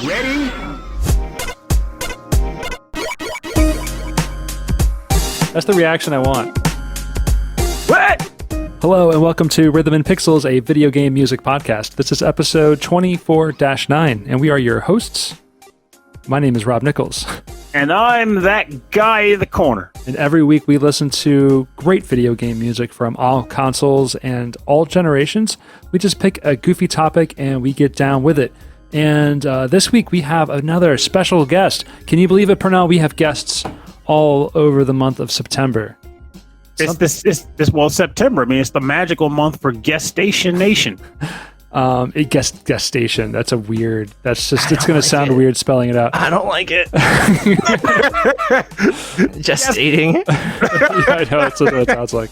Ready? That's the reaction I want. What? Hello and welcome to Rhythm and Pixels, a video game music podcast. This is episode 24-9, and we are your hosts. My name is Rob Nichols. And I'm that guy in the corner. And every week we listen to great video game music from all consoles and all generations. We just pick a goofy topic and we get down with it. And this week we have another special guest. Can you believe it, Pernell? We have guests all over the month of September. Well, September. I mean, it's the magical month for Guestation Nation. Guest station. That's a weird. That's just. It's going to sound weird spelling it out. I don't like it. Gestating. Yeah, I know. That's what it sounds like.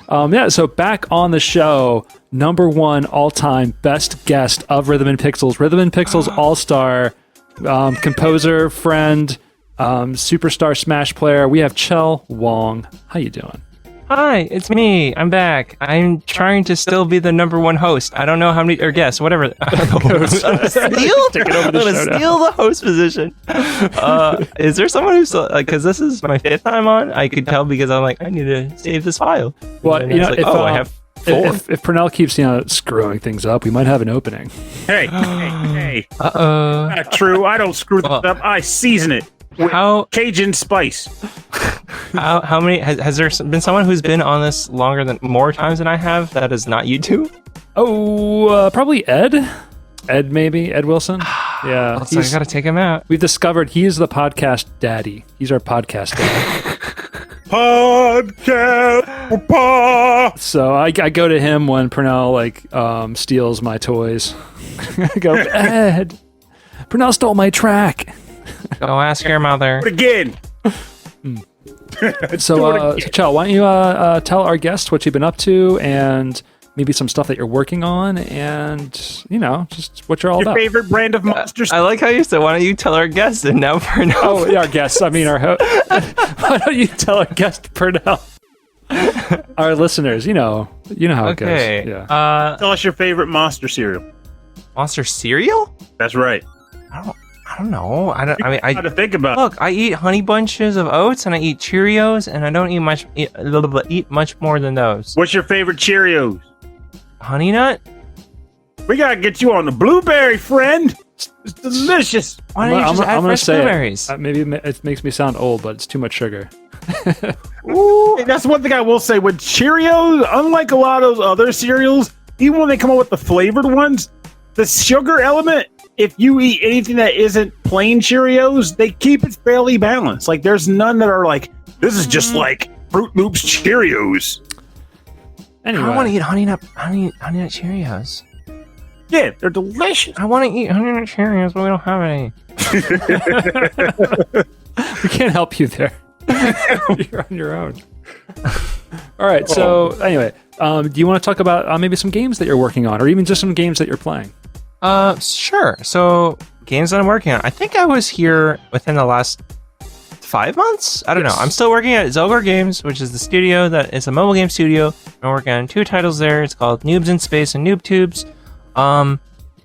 Yeah. So back on the show, number one all-time best guest of Rhythm and Pixels, Rhythm and Pixels All-Star, composer, friend, superstar Smash player. We have Mitchel Wong. How you doing? Hi, it's me. I'm back. I'm trying to still be the number one host. I don't know how many, or guest, whatever. I'm gonna steal the host position. Is there someone who's because this is my fifth time on? I could tell because I'm like, I need to save this file. Well, and you know, like, I have four. If Pernell keeps screwing things up, we might have an opening. Hey. Uh-oh. Not true. I don't screw this up. I season it with Cajun spice. How many has there been someone who's been on this more times than I have? That is not you two. Oh, probably Ed. Maybe Ed Wilson. Yeah, so I gotta take him out. We've discovered he is the podcast daddy. He's our podcast daddy. Podcast. So I go to him when Pernell steals my toys. I go, Ed, Pernell stole my track. Go ask your mother. Again. So, Mitchel, why don't you tell our guests what you've been up to and maybe some stuff that you're working on and, just what you're all about. Your favorite brand of monsters? I like how you said, why don't you tell our guests and now Pernell. Oh, yeah, our guests. I mean, our host. Why don't you tell our guest, Pernell? Our listeners, you know how it goes. Yeah. Tell us your favorite monster cereal. Monster cereal? That's right. I don't know. I got to think about. Look, I eat honey bunches of oats and I eat Cheerios and I don't eat much more than those. What's your favorite Cheerios? Honey Nut? We gotta get you on the blueberry, friend. It's delicious. Why don't you just add fresh blueberries? Maybe it makes me sound old, but it's too much sugar. Ooh, that's one thing I will say. With Cheerios, unlike a lot of those other cereals, even when they come up with the flavored ones, the sugar element, if you eat anything that isn't plain Cheerios, they keep it fairly balanced. Like, there's none that are like, this is just like Fruit Loops Cheerios. Anyway. I want to eat honey nut Cheerios. Yeah, they're delicious. I want to eat honey nut Cheerios, but we don't have any. We can't help you there. You're on your own. All right, so anyway, do you want to talk about maybe some games that you're working on or even just some games that you're playing? Sure. So, games that I'm working on. I think I was here within the last 5 months? I don't know. I'm still working at Zelgar Games, which is the studio that is a mobile game studio. I'm working on 2 titles there. It's called Noobs in Space and Noob Tubes.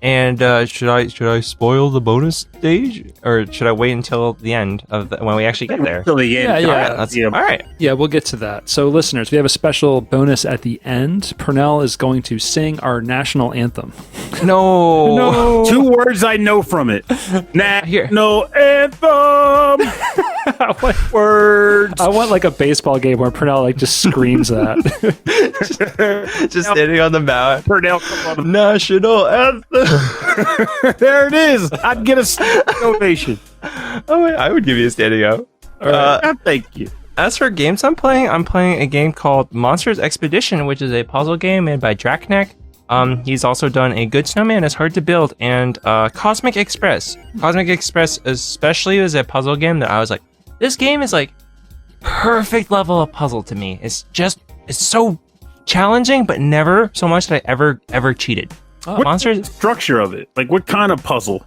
And should I spoil the bonus stage, or should I wait until the end of when we actually get there? Until the end. Yeah. All right. Yeah, we'll get to that. So, listeners, we have a special bonus at the end. Pernell is going to sing our national anthem. No. 2 words I know from it. National anthem. Words. I want like a baseball game where Pernell just screams that. just standing on the mound. Pernell, come on. National anthem. There it is. I'd get a standing ovation. Oh, I would give you a standing out. Thank you. As for games I'm playing a game called Monsters Expedition, which is a puzzle game made by Draknek. He's also done A Good Snowman is Hard to Build and Cosmic Express. Cosmic Express especially is a puzzle game that I was like, this game is like perfect level of puzzle to me. It's so challenging, but never so much that I ever cheated. What's the structure of it? Like, what kind of puzzle?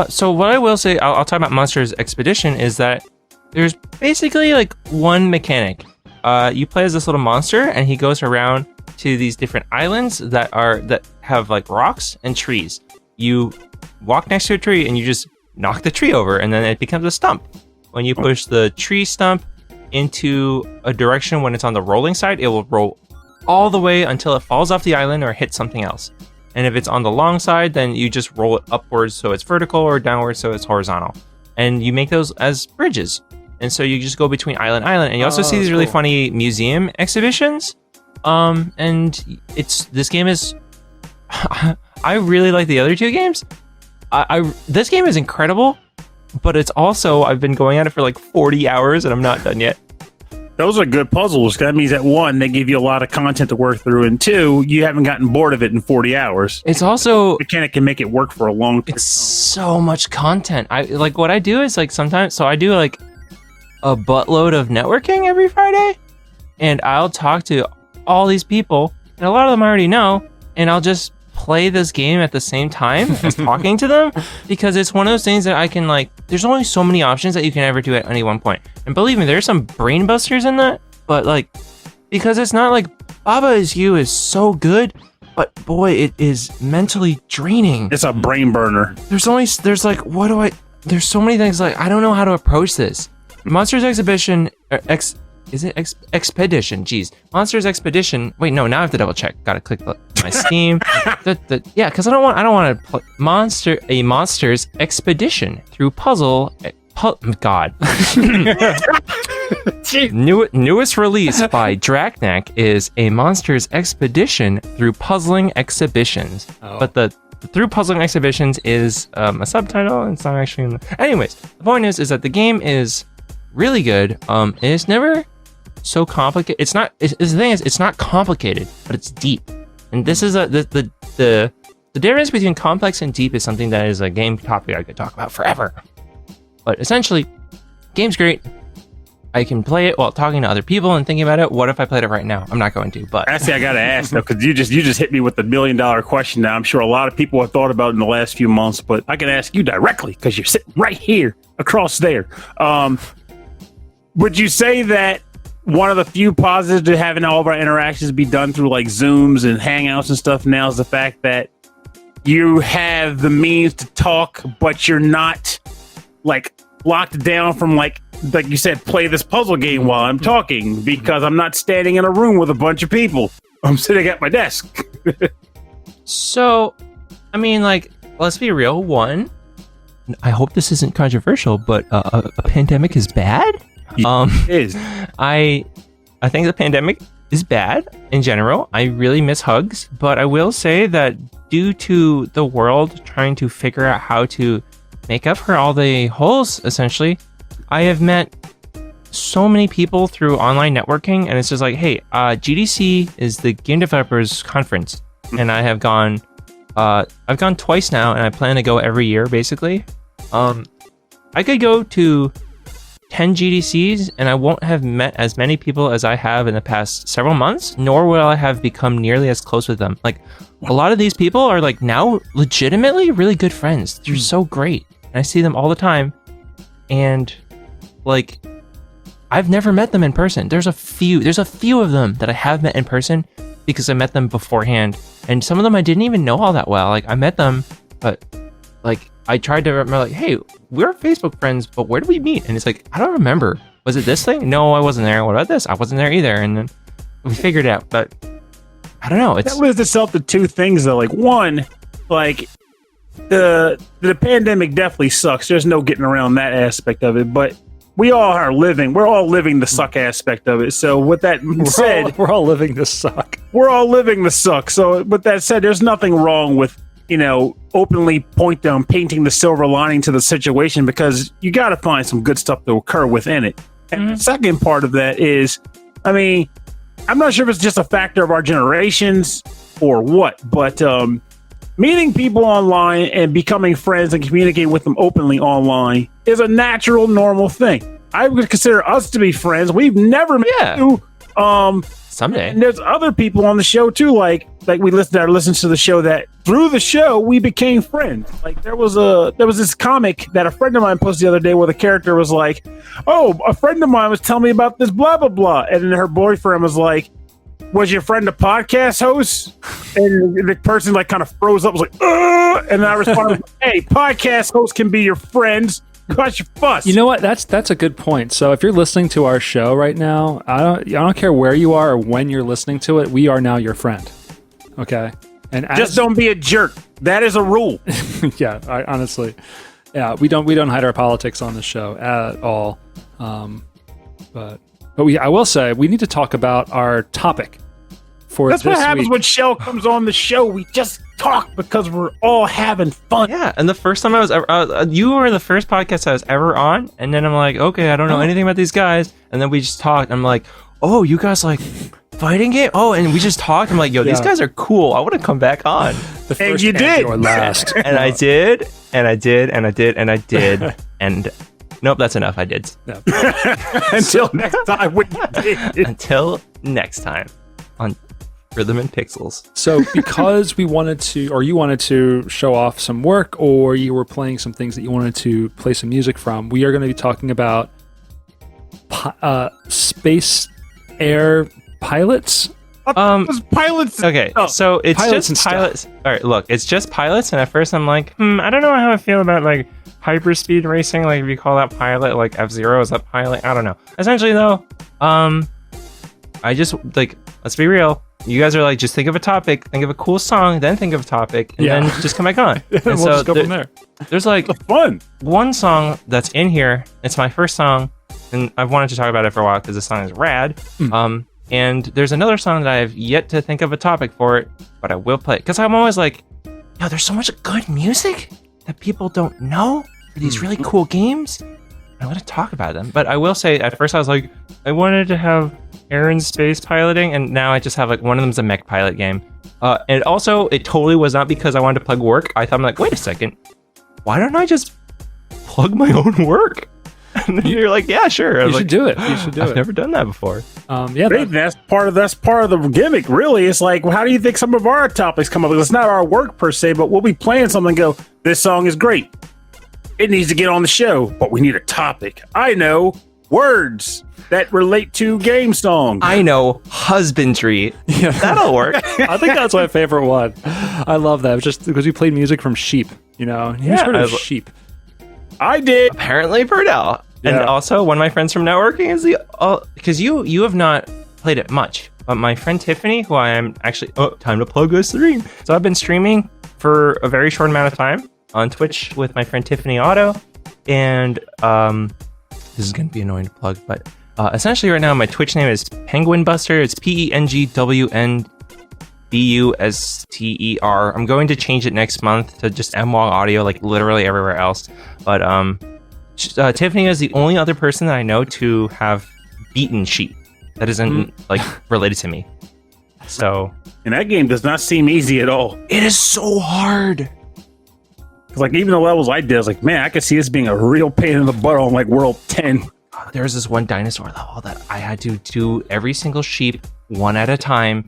So what I will say, I'll talk about Monsters Expedition, is that there's basically like one mechanic. You play as this little monster, and he goes around to these different islands that have like rocks and trees. You walk next to a tree and you just knock the tree over, and then it becomes a stump. When you push the tree stump into a direction when it's on the rolling side, it will roll all the way until it falls off the island or hits something else. And if it's on the long side, then you just roll it upwards so it's vertical, or downwards so it's horizontal. And you make those as bridges. And so you just go between island, and you also see these really funny museum exhibitions. And this game is, I really like the other two games. This game is incredible, but it's also, I've been going at it for like 40 hours and I'm not done yet. Those are good puzzles. That means that one, they give you a lot of content to work through, and two, you haven't gotten bored of it in 40 hours. It's also mechanic can make it work for a long time. It's so much content. I like what I do is like sometimes, so I do like a buttload of networking every Friday, and I'll talk to all these people, and a lot of them I already know, and I'll just play this game at the same time as talking to them, because it's one of those things that I can like, there's only so many options that you can ever do at any one point. And believe me, there's some brain busters in that, but like, because it's not like Baba Is You is so good, but boy, it is mentally draining. It's a brain burner. There's like, there's so many things, like, I don't know how to approach this. Monsters Exhibition, Expedition? Jeez. Monsters Expedition. Wait, no, now I have to double check. Gotta click my Steam. Yeah, because I don't want to play Monsters Expedition through puzzle. God. Newest release by Draknak is a Monsters Expedition through puzzling exhibitions. Oh. But the through puzzling exhibitions is a subtitle, and it's not actually in the... Anyways, the point is that the game is really good. And it's never so complicated. It's not. The thing is, it's not complicated, but it's deep. And this is the difference between complex and deep is something that is a game topic I could talk about forever. But essentially, game's great. I can play it while talking to other people and thinking about it. What if I played it right now? I'm not going to, but... Actually, I got to ask, though, because you just hit me with the $1 million question now. I'm sure a lot of people have thought about it in the last few months, but I can ask you directly because you're sitting right here across there. Would you say that one of the few positives to having all of our interactions be done through like Zooms and Hangouts and stuff now is the fact that you have the means to talk, but you're not like locked down from like you said, play this puzzle game while I'm talking, because I'm not standing in a room with a bunch of people. I'm sitting at my desk. So, I mean, like, let's be real. One, I hope this isn't controversial, but a pandemic is bad. It is. I think the pandemic is bad in general. I really miss hugs, but I will say that due to the world trying to figure out how to make up for all the holes, essentially, I have met so many people through online networking, and it's just like, hey, GDC is the Game Developers Conference, and I have gone, I've gone twice now, and I plan to go every year, basically. I could go to 10 GDCs, and I won't have met as many people as I have in the past several months, nor will I have become nearly as close with them. Like, a lot of these people are like now legitimately really good friends. They're so great, and I see them all the time, and like, I've never met them in person. There's a few of them that I have met in person because I met them beforehand, and some of them I didn't even know all that well. Like, I met them, but like, I tried to remember, like, hey, we're Facebook friends, but where did we meet? And it's like, I don't remember. Was it this thing? No, I wasn't there. What about this? I wasn't there either. And then we figured it out, but I don't know. That lends itself to two things, though. Like, one, like, the pandemic definitely sucks. There's no getting around that aspect of it, but we're all living the suck aspect of it. So with that said, we're all living the suck. We're all living the suck. So with that said, there's nothing wrong with, openly painting the silver lining to the situation, because you got to find some good stuff to occur within it. And the second part of that is, I mean, I'm not sure if it's just a factor of our generations or what, but meeting people online and becoming friends and communicating with them openly online is a natural, normal thing. I would consider us to be friends. We've never met you. Someday. And there's other people on the show too, like we listens to the show, that through the show we became friends. Like there was this comic that a friend of mine posted the other day where the character was like, "Oh, a friend of mine was telling me about this blah blah blah," and then her boyfriend was like, was your friend a podcast host? And the person like kind of froze up, was like, and I responded, hey, podcast hosts can be your friends. Cause you fuss. You know what? That's a good point. So if you're listening to our show right now, I don't care where you are or when you're listening to it. We are now your friend. Okay, and just don't be a jerk. That is a rule. Yeah, honestly, yeah, we don't hide our politics on the show at all. But I will say we need to talk about our topic for That's this what happens week. when Shell comes on the show. We just talk because we're all having fun. Yeah, and the first time I was ever, you were the first podcast I was ever on, and then I'm like, okay, I don't know anything about these guys, and then we just talked. I'm like, oh, you guys like fighting game? Oh, and we just talked. I'm like, yo, these guys are cool. I want to come back on. The And first you did. or last. And I did, and I did, and I did, and I did, and nope, that's enough. I did. Yeah. Until next time, when you did. Until next time on Rhythm and Pixels. So because we wanted to, or you wanted to show off some work, or you were playing some things that you wanted to play some music from, we are going to be talking about space air pilots. Pilots. Okay, Oh, so it's pilots and just stuff. pilots. All right, look, it's just pilots, and at first I'm like, I don't know how I feel about like hyperspeed racing. Like if you call that pilot, like F-Zero, is that pilot? I don't know. Essentially though, I just like, let's be real. You guys are like, just think of a topic, think of a cool song, then think of a topic, and then just come back on. And We'll just go from there. There's like Fun. one song that's in here. It's my first song, and I've wanted to talk about it for a while because the song is rad. And there's another song that I have yet to think of a topic for it, but I will play it because I'm always like, yo, there's so much good music that people don't know for these really cool games. I want to talk about them, but I will say at first I was like, I wanted to have air and space piloting, and now I just have like one of them's a mech pilot game. And also, it totally was not because I wanted to plug work. I thought, I'm like, wait a second, why don't I just plug my own work? And then you're like, yeah, sure. I You was should like, do it. You should do I've it. never done that before. Yeah, Hey, that's part of the gimmick, really. It's like, well, how do you think some of our topics come up? It's not our work per se, but we'll be playing something and go, this song is great. It needs to get on the show, but we need a topic. I know, words that relate to game songs. I know, husbandry. Yeah. That'll work. I think that's my favorite one. I love that just because we played music from sheep. You know, who's Yeah, heard of I- sheep? I did. Apparently, Purdell. And Yeah. also, one of my friends from networking is because you have not played it much, but my friend Tiffany, who I am actually, time to plug a stream. So I've been streaming for a very short amount of time on Twitch with my friend Tiffany Otto, and this is going to be annoying to plug, but essentially right now my Twitch name is Penguin Buster. It's PENGWNBUSTER. I'm going to change it next month to just MWOG Audio, like literally everywhere else. But Tiffany is the only other person that I know to have beaten sheep that isn't like related to me. So And that game does not seem easy at all. it is so hard. It's like, even the levels I did, I was like, man, I could see this being a real pain in the butt on like World 10. There was this one dinosaur level that I had to do every single sheep one at a time,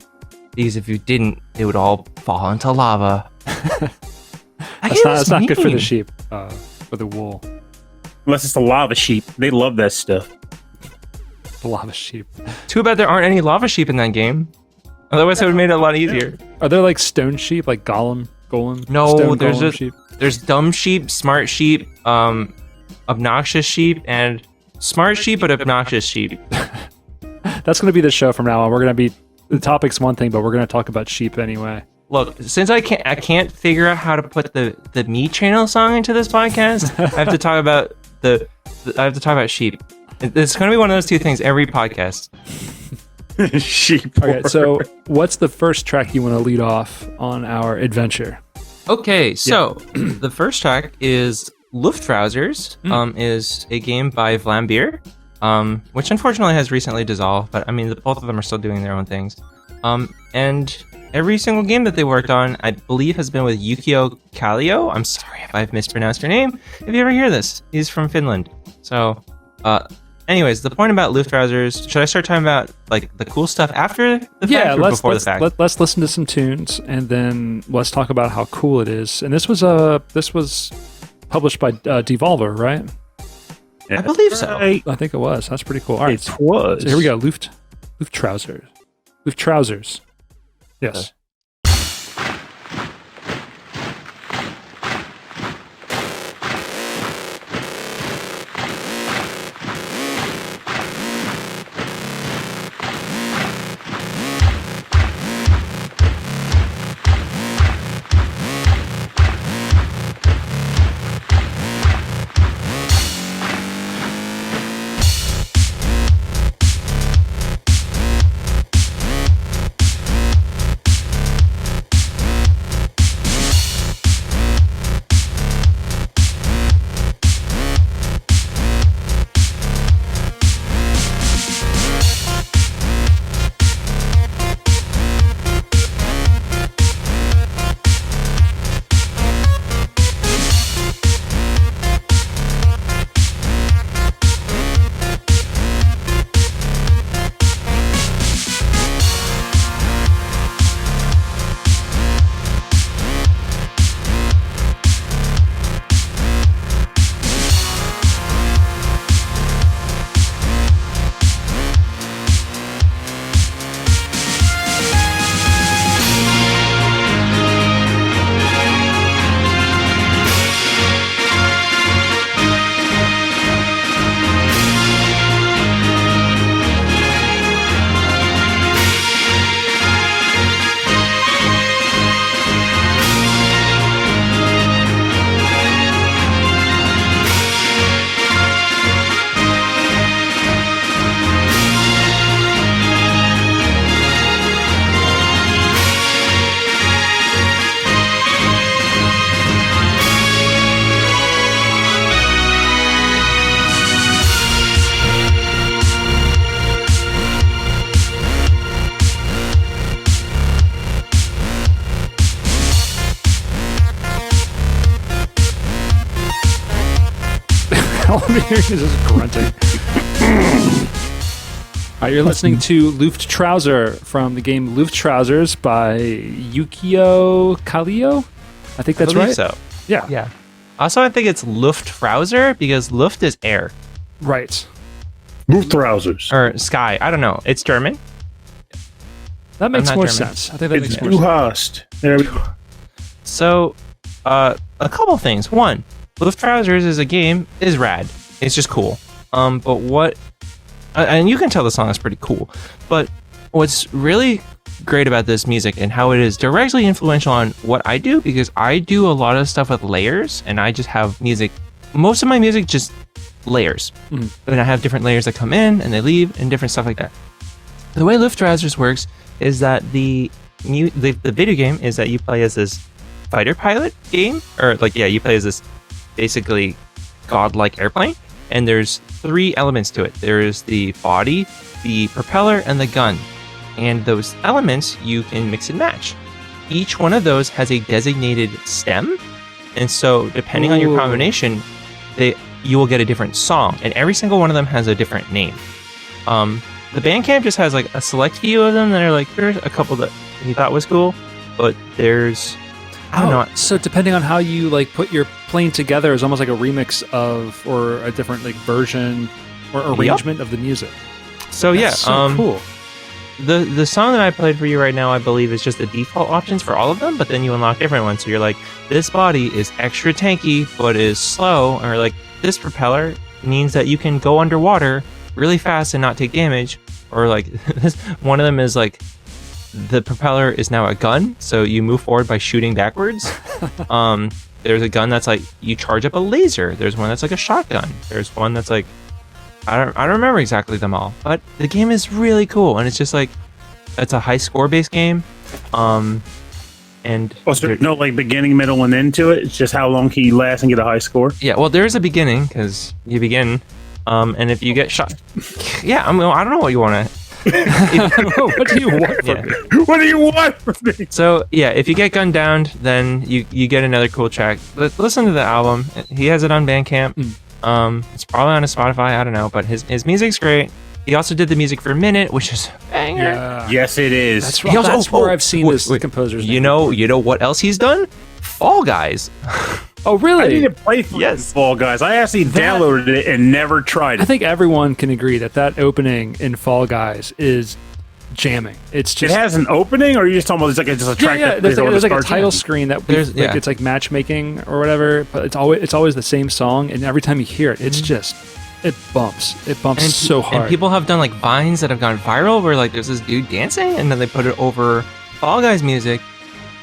because if you didn't, they would all fall into lava. That's not good for the sheep. For the wool, Unless it's the lava sheep. They love that stuff. the lava sheep. Too bad there aren't any lava sheep in that game. Otherwise, it would have made it a lot easier. Are there like stone sheep, like golem? No, stone there's golem just sheep. there's dumb sheep, smart sheep, obnoxious sheep, and smart sheep but obnoxious sheep. That's going to be the show from now on. We're going to be the topic's one thing, but we're going to talk about sheep anyway. Look, since I can't figure out how to put the Me Channel song into this podcast, I have to talk about I have to talk about sheep. It's going to be one of those two things every podcast. Sheep. Okay, so what's the first track you want to lead off on our adventure? Okay, so the first track is Luftrausters, is a game by Vlambeer, which unfortunately has recently dissolved, but I mean, both of them are still doing their own things. And every single game that they worked on, I believe, has been with Jukio Kallio. I'm sorry if I've mispronounced your name. If you ever hear this, he's from Finland. So, anyways, the point about Luftrausters, should I start talking about like the cool stuff after the fact or before the fact? Let's listen to some tunes and then let's talk about how cool it is. And this was published by Devolver, right? Yeah, I believe so. right. I think it was. That's pretty cool. All right, It was. so here we go. Luftrausers. Luftrausters. Yes. All I'm hearing is just grunting. You're listening to Luftrauser from the game Luftrausers by Jukio Kallio. I think that's right. So. Yeah. Yeah. Also, I think it's Luftrauser because Luft is air. Right. Luftrausers. Or sky. I don't know. It's German. That makes more German. sense. I think that It's makes more sense. Du hast. There we go. So, a couple things. One, Luftrausers as a game is rad. It's just cool. But what... and you can tell the song is pretty cool. But what's really great about this music and how it is directly influential on what I do, because I do a lot of stuff with layers, and I just have music... Most of my music just layers. And I have different layers that come in and they leave and different stuff like that. The way Luftrausers works is that the video game is that you play as this fighter pilot game, or like, yeah, you play as this basically godlike airplane, and there's 3 elements to it. There is the body, the propeller, and the gun. And those elements you can mix and match. Each one of those has a designated stem, and so depending on your combination, you will get a different song, and every single one of them has a different name. The Bandcamp just has like a select few of them that are like, there's a couple that he thought was cool, but there's I don't know. So depending on how you like put your plane together is almost like a remix of, or a different like version or arrangement of the music. So That's so cool. The song that I played for you right now, I believe, is just the default options for all of them, but then you unlock different ones. So you're like, this body is extra tanky, but is slow, or like this propeller means that you can go underwater really fast and not take damage, or like this one of them is like, the propeller is now a gun, so you move forward by shooting backwards. There's a gun that's like, you charge up a laser. There's one that's like a shotgun. There's one that's like, I don't remember exactly them all, but the game is really cool, and it's just like, it's a high score based game. And so no like beginning, middle, and end to it. It's just how long can you last and get a high score. Yeah, well, there's a beginning because you begin, and if you get shot, yeah, I mean, I don't know what you want to. What do you want from me? What do you want from me? So yeah, if you get gunned down, then you get another cool track. Listen to the album. He has it on Bandcamp. It's probably on his Spotify. I don't know, but his music's great. He also did the music for Minute, which is a banger. Yeah. Yes, it is. That's right. That's where I've seen this composer's name. You know what else he's done? Fall Guys. Oh, really? I need to play Fall Guys. I actually downloaded it and never tried it. I think everyone can agree that opening in Fall Guys is jamming. It's It just has an opening, or you just talking about just a track? yeah. That There's plays over like the a title start? screen that Yeah. it's like matchmaking or whatever. But it's always the same song, and every time you hear it, it's just it bumps so hard. And people have done like vines that have gone viral where like there's this dude dancing and then they put it over Fall Guys music,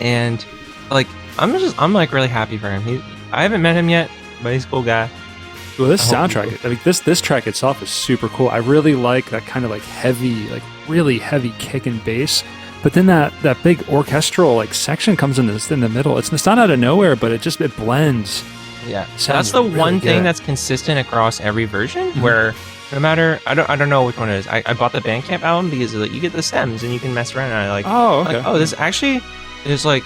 and like I'm like really happy for him. I haven't met him yet, but he's a cool guy. Well, this I hope soundtrack, I mean, this track itself is super cool. I really like that kind of like heavy, like really heavy kick and bass. But then that big orchestral like section comes in the middle. It's not out of nowhere, but it blends. Yeah, Sounds that's the really one thing good. that's consistent across every version. Where no matter, I don't know which one it is. I bought the Bandcamp album because like, you get the stems and you can mess around. And I like, Okay. like, this actually is like,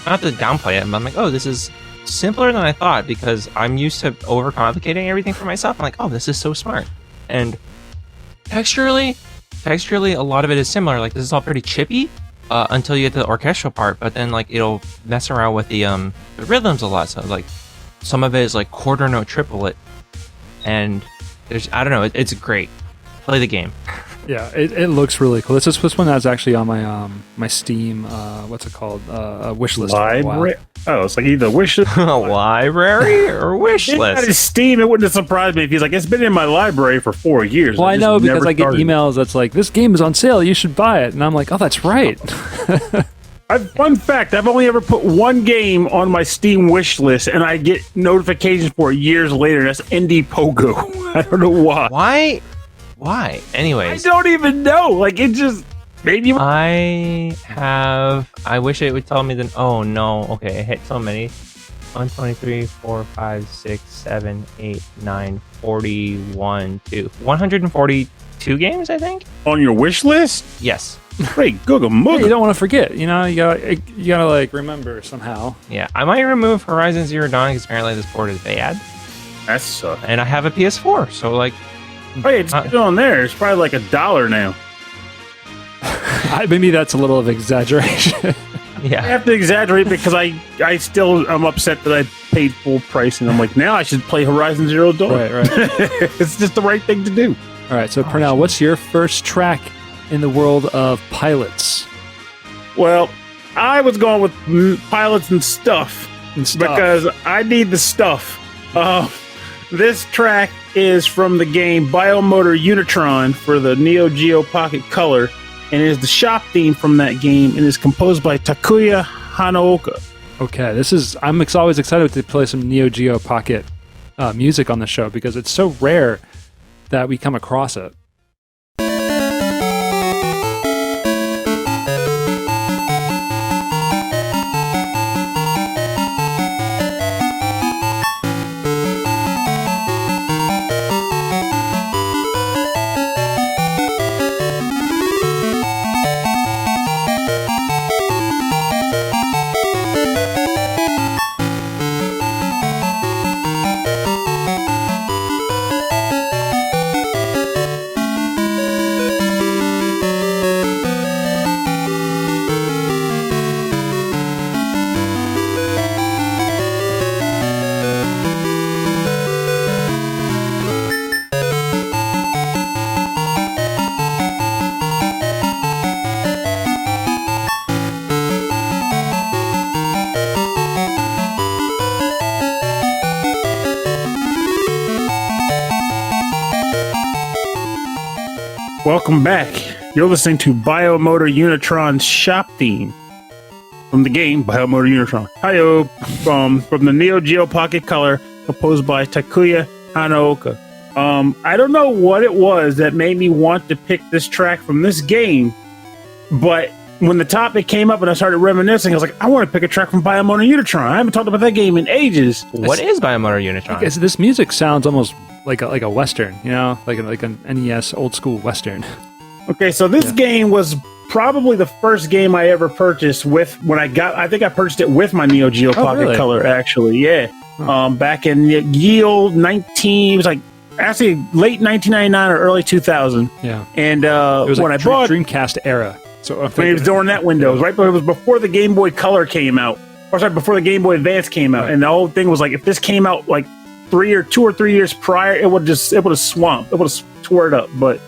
not to downplay it, but I'm like, this is simpler than I thought because I'm used to overcomplicating everything for myself. I'm like, this is so smart. And texturally, a lot of it is similar. Like this is all pretty chippy until you get to the orchestral part, but then like it'll mess around with the rhythms a lot. So like some of it is like quarter note triplet, and I don't know, it's great. Play the game. Yeah, it looks really cool. This one that's actually on my my Steam. What's it called? Wish list. for a while. Library. Oh, it's like either wish list. Library or wish It's not list. his Steam. It wouldn't have surprised me if he's like, it's been in my library for 4 years. Well, I just know because never I get started. emails that's like, this game is on sale, you should buy it, and I'm like, oh, that's right. Fun fact: I've only ever put one game on my Steam wish list, and I get notifications for it years later. That's Indie Pogo. I don't know why. Why? I Anyways, don't even know. Like it just maybe. I wish it would tell me then. Oh no. Okay, I hit so many. 1, 2, 3, 4, 5, 6, 7, 8, 9, 41, 2. 142 games, I think? On your wish list? Yes. Wait, Google Yeah, Mooga. you don't want to forget, you know. You gotta like remember somehow. Yeah, I might remove Horizon Zero Dawn because apparently this port is bad. That sucks. And I have a PS4, so like, Wait, it's still on there. It's probably like $1 now. Maybe that's a little of exaggeration. I yeah. have to exaggerate because I still am upset that I paid full price, and I'm like, now I should play Horizon Zero Dawn. right. It's just the right thing to do. All right. So Pernell, what's your first track in the world of pilots Well, I was going with pilots and stuff. and stuff? Because I need the stuff. This track is from the game Biomotor Unitron for the Neo Geo Pocket Color, and is the shop theme from that game, and is composed by Takuya Hanaoka. Okay, I'm always excited to play some Neo Geo Pocket music on the show because it's so rare that we come across it. Welcome back. You're listening to Biomotor Unitron's shop theme from the game Biomotor Unitron. Hi-yo, from the Neo Geo Pocket Color, composed by Takuya Hanaoka. I don't know what it was that made me want to pick this track from this game, but when the topic came up and I started reminiscing, I was like, I want to pick a track from Biomotor Unitron. I haven't talked about that game in ages. What is Biomotor Unitron? Okay, so this music sounds almost like a Western, you know, like an NES old school Western. Okay, so this game was probably the first game I ever purchased I think I purchased it with my Neo Geo Pocket really? Color, actually, yeah. Back in it was like actually late 1999 or early 2000. Yeah, And it was when like I bought Dreamcast era. So when it was during that window, right? But it was before the Game Boy Color came out. Or sorry, before the Game Boy Advance came out. Right. And the whole thing was like, if this came out like 2 or 3 years prior, it would have swamped. It would have tore it up. But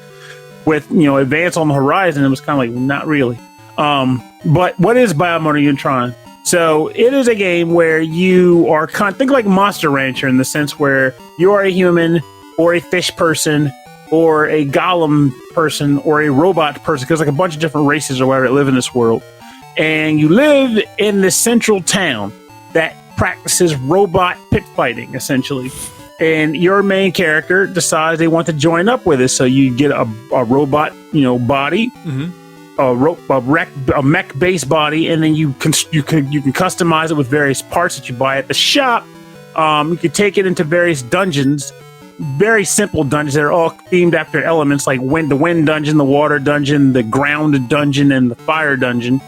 with Advance on the horizon. It was kind of like not really. But what is Biomotor Unitron? So it is a game where you are think like Monster Rancher in the sense where you are a human or a fish person or a golem person or a robot person, because like a bunch of different races or whatever that live in this world. And you live in this central town that practices robot pit fighting, essentially. And your main character decides they want to join up with it. So you get a robot, body, a mech base body, and then you can customize it with various parts that you buy at the shop. You can take it into various dungeons, very simple dungeons that are all themed after elements, like the wind dungeon, the water dungeon, the ground dungeon, and the fire dungeon.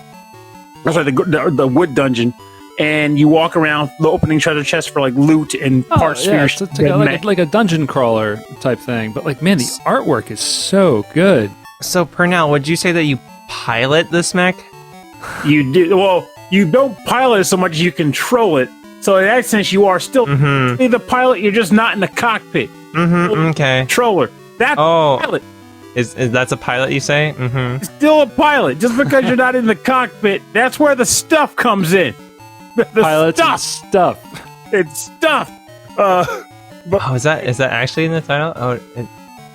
Sorry, the wood dungeon. And you walk around the opening treasure chest for like loot and parts. Yeah, it's like a dungeon crawler type thing. But like, man, the artwork is so good. So Pernell, would you say that you pilot this mech? You do. Well, you don't pilot it so much as you control it. So in that sense, you are still the pilot. You're just not in the cockpit. Okay. Controller. That's pilot. Is that's a pilot, you say? Still a pilot. Just because you're not in the cockpit, that's where the stuff comes in. Pilots and stuff. It's stuff. Is that actually in the title?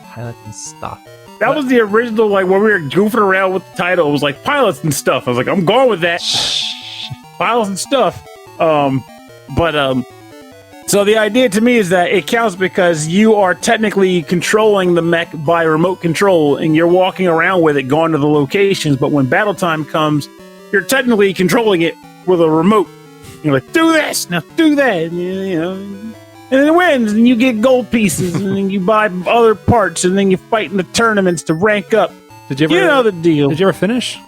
Pilots and stuff. That was the original, like when we were goofing around with the title. It was like pilots and stuff. I was like, I'm going with that. Pilots and stuff. So the idea to me is that it counts because you are technically controlling the mech by remote control, and you're walking around with it, going to the locations. But when battle time comes, you're technically controlling it with a remote. You're like, do this, now do that, and then it wins, and you get gold pieces, and then you buy other parts, and then you fight in the tournaments to rank up. Did you ever? You know the deal. Did you ever finish?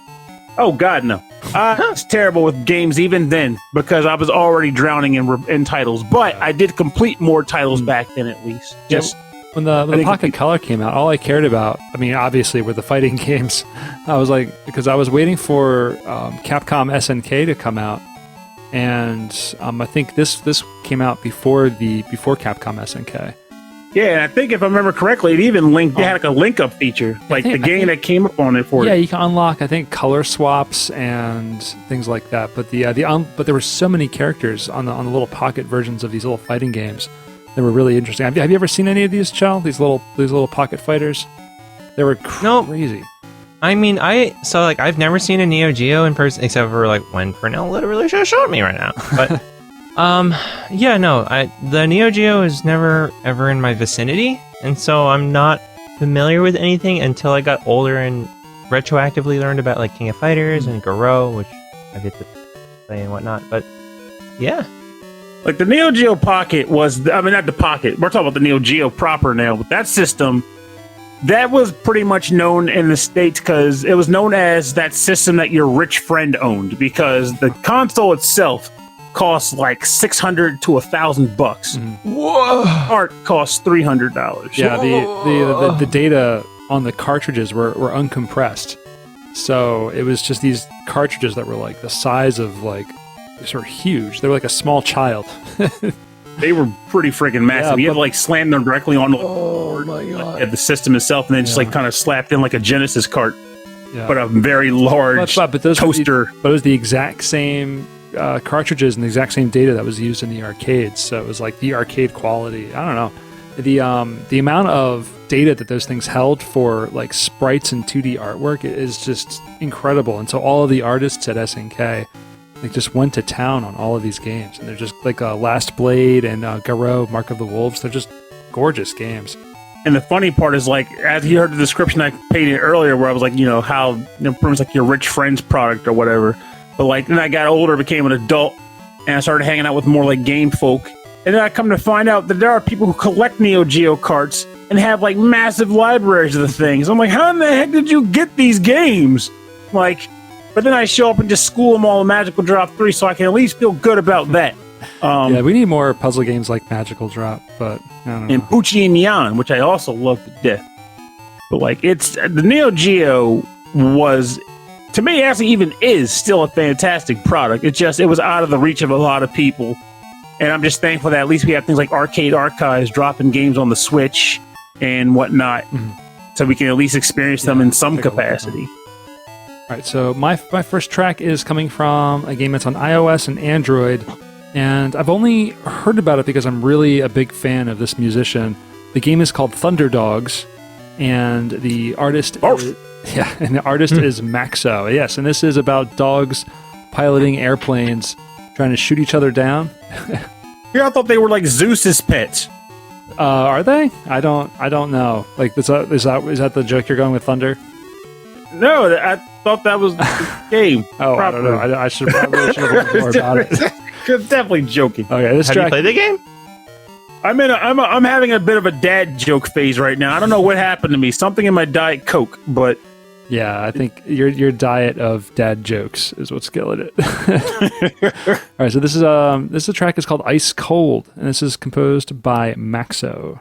Oh God, no. I was terrible with games even then because I was already drowning in titles. But I did complete more titles back then, at least. Just when the Pocket Color came out, all I cared about, I mean, obviously, were the fighting games. I was like, because I was waiting for Capcom SNK to come out. And I think this came out before Capcom SNK. Yeah, and I think if I remember correctly, it even linked. They had like a link-up feature, like the game that came up on it for. Yeah, you can unlock, I think, color swaps and things like that. But but there were so many characters on the little pocket versions of these little fighting games that were really interesting. Have you ever seen any of these, Chell? These little pocket fighters? They were crazy. I mean, I've never seen a Neo Geo in person except for like when Pernell literally just showed me right now. But the Neo Geo is never ever in my vicinity, and so I'm not familiar with anything until I got older and retroactively learned about like King of Fighters and Garou, which I get to play and whatnot. But yeah. Like the Neo Geo Pocket not the Pocket. We're talking about the Neo Geo proper now, but that system. That was pretty much known in the States because it was known as that system that your rich friend owned, because the console itself costs like $600 to $1,000. Whoa! Art costs $300. Yeah, the data on the cartridges were uncompressed, so it was just these cartridges that were like the size of like sort of huge. They were like a small child. They were pretty freaking massive. You had to like slam them directly onto the board, my God. At the system itself, and then just like kind of slapped in like a Genesis cart. Yeah. But a very large but those toaster. But it was the exact same cartridges and the exact same data that was used in the arcades. So it was like the arcade quality. I don't know. The amount of data that those things held for like sprites and 2D artwork is just incredible. And so all of the artists at SNK just went to town on all of these games, and they're just like Last Blade and Garou, Mark of the Wolves. They're just gorgeous games. And the funny part is, like, as you heard the description I painted earlier, where I was like, how pretty much like your rich friend's product or whatever. But like then I got older, became an adult, and I started hanging out with more like game folk. And then I come to find out that there are people who collect Neo Geo carts and have like massive libraries of the things. I'm like, how in the heck did you get these games? But then I show up and just school them all in Magical Drop 3, so I can at least feel good about that. Yeah, we need more puzzle games like Magical Drop, but I don't know. And Poochie and Yan, which I also love to death. But like, the Neo Geo was, to me, actually even is still a fantastic product. It was out of the reach of a lot of people. And I'm just thankful that at least we have things like Arcade Archives dropping games on the Switch and whatnot. so we can at least experience them in some capacity. All right, so my first track is coming from a game that's on iOS and Android, and I've only heard about it because I'm really a big fan of this musician. The game is called Thunderdogs, and the artist is Maxo. Yes, and this is about dogs piloting airplanes, trying to shoot each other down. Yeah, I thought they were like Zeus's pets. Are they? I don't know. Like, is that the joke you're going with Thunder? No, I thought that was the game. Oh, I don't know. I should have learned more about it. Definitely joking. Okay, this Have track. you played the game? I'm having a bit of a dad joke phase right now. I don't know what happened to me. Something in my Diet Coke, but Yeah, I think your diet of dad jokes is what's killing it. All right, so this is a track is called Ice Cold, and this is composed by Maxo.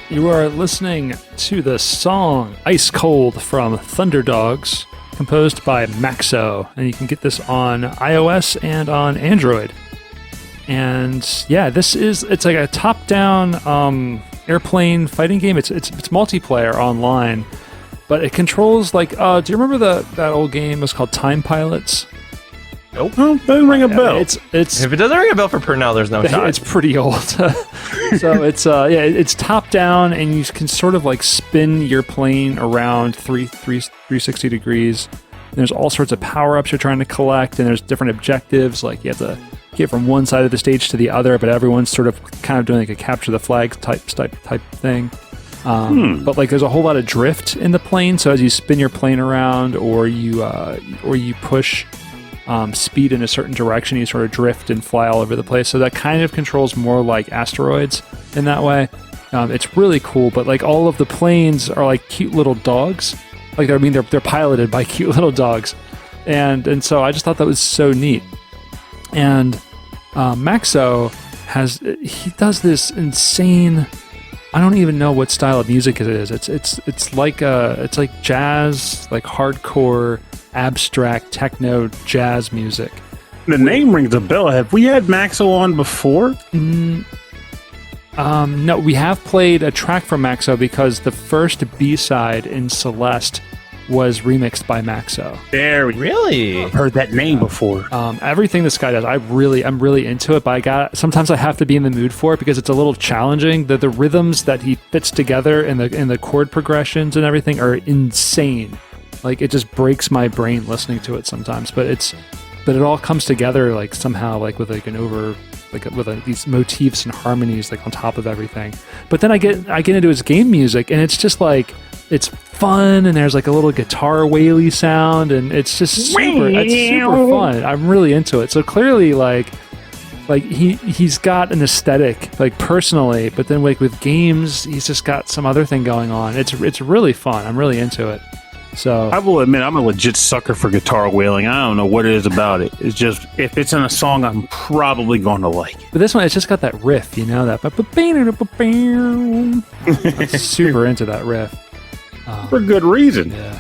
You are listening to the song Ice Cold from Thunderdogs, composed by Maxo, and you can get this on iOS and on Android. And yeah, it's like a top-down airplane fighting game. It's multiplayer online, but it controls like do you remember that old game? It was called Time Pilots. Nope. Oh, doesn't ring a bell. It's If it doesn't ring a bell for Pernell, there's no shot. It's pretty old. So it's top down, and you can sort of like spin your plane around 360 degrees. And there's all sorts of power ups you're trying to collect, and there's different objectives. Like you have to get from one side of the stage to the other, but everyone's sort of kind of doing like a capture the flag type thing. But like there's a whole lot of drift in the plane. So as you spin your plane around, or you push speed in a certain direction, you sort of drift and fly all over the place. So that kind of controls more like asteroids in that way. It's really cool, but like all of the planes are like cute little dogs. Like they're piloted by cute little dogs, and so I just thought that was so neat. And Maxo does this insane. I don't even know what style of music it is. It's like jazz, like hardcore, abstract techno jazz music. The name rings a bell. Have we had Maxo on before? No, we have played a track from Maxo because the first B-side in Celeste was remixed by Maxo. Really? I've heard that name before. Everything this guy does, I'm really into it, but sometimes I have to be in the mood for it because it's a little challenging. The rhythms that he fits together and the chord progressions and everything are insane. Like it just breaks my brain listening to it sometimes, but it all comes together like somehow like with like these motifs and harmonies like on top of everything. But then I get into his game music, and it's just like it's fun, and there's like a little guitar whaley sound, and it's just super fun. I'm really into it. So clearly like he's got an aesthetic like personally, but then like with games he's just got some other thing going on. It's really fun. I'm really into it. So I will admit I'm a legit sucker for guitar wailing. I don't know what it is about it. It's just if it's in a song, I'm probably going to like it. But this one, it's just got that riff, you know, that. I'm super into that riff for good reason. Yeah.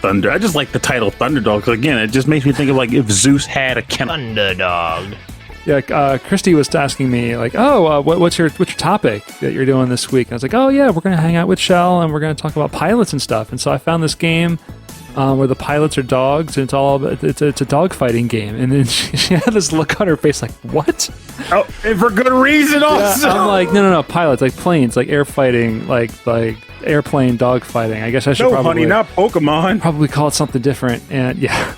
Thunder. I just like the title Thunderdogs. Again, it just makes me think of like if Zeus had a kennel. Thunderdog. Yeah, Christy was asking me like, "Oh, what's your topic that you're doing this week?" And I was like, "Oh yeah, we're gonna hang out with Shell and we're gonna talk about pilots and stuff." And so I found this game where the pilots are dogs, and it's a dog fighting game. And then she had this look on her face like, "What?" Oh, and for good reason also. Yeah, I'm like, no, pilots, like planes, like air fighting, like airplane dog fighting. I guess I should no, probably honey, not Pokemon. probably call it something different. And yeah.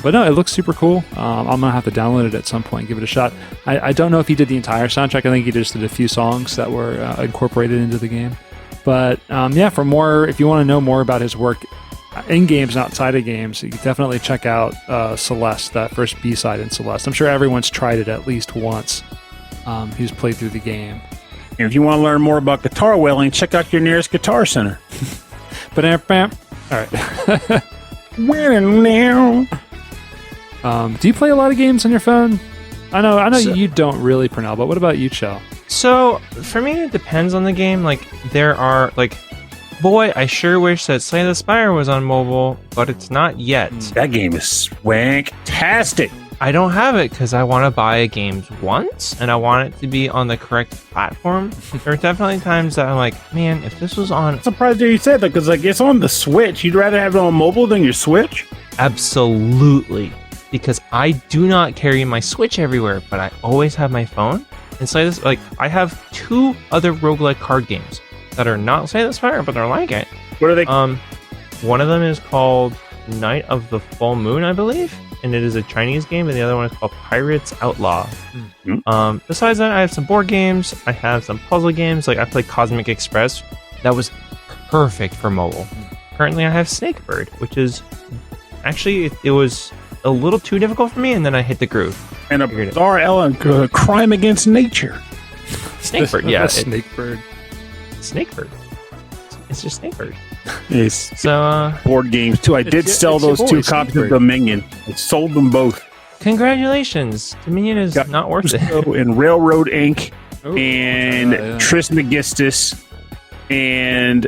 But no, it looks super cool. I'm gonna have to download it at some point and give it a shot. I don't know if he did the entire soundtrack. I think he just did a few songs that were incorporated into the game. But yeah, for more, if you want to know more about his work in games and outside of games, you can definitely check out Celeste, that first B-side in Celeste. I'm sure everyone's tried it at least once who's played through the game. And if you want to learn more about guitar wailing, check out your nearest guitar center. But all right. Now. Do you play a lot of games on your phone? I know you don't really, Pernell, but what about you, Chell? So, for me, it depends on the game. Like, there are, like, boy, I sure wish that Slay the Spire was on mobile, but it's not yet. That game is swank-tastic. I don't have it because I want to buy a game once, and I want it to be on the correct platform. There are definitely times that I'm like, man, if this was on... I'm surprised that you said that, because like, it's on the Switch. You'd rather have it on mobile than your Switch? Absolutely. Because I do not carry my Switch everywhere, but I always have my phone. And Slay this, like, I have 2 other roguelike card games that are not Slay the Spire, but they're like it. What are they? One of them is called Night of the Full Moon, I believe, and it is a Chinese game, and the other one is called Pirates Outlaw. Mm-hmm. Besides that, I have some board games, I have some puzzle games, like I play Cosmic Express. That was perfect for mobile. Currently, I have Snakebird, which is actually it was a little too difficult for me, and then I hit the groove. And a bizarre element, crime against nature. Snakebird, yeah. Snakebird. Snakebird. It's just Snakebird. It's So, board games too. I did sell it's your those boy, 2 copies of Snakebird. Dominion. I sold them both. Congratulations. Dominion is Got not worth it. And Railroad Inc. Ooh, and yeah. Trismegistus. And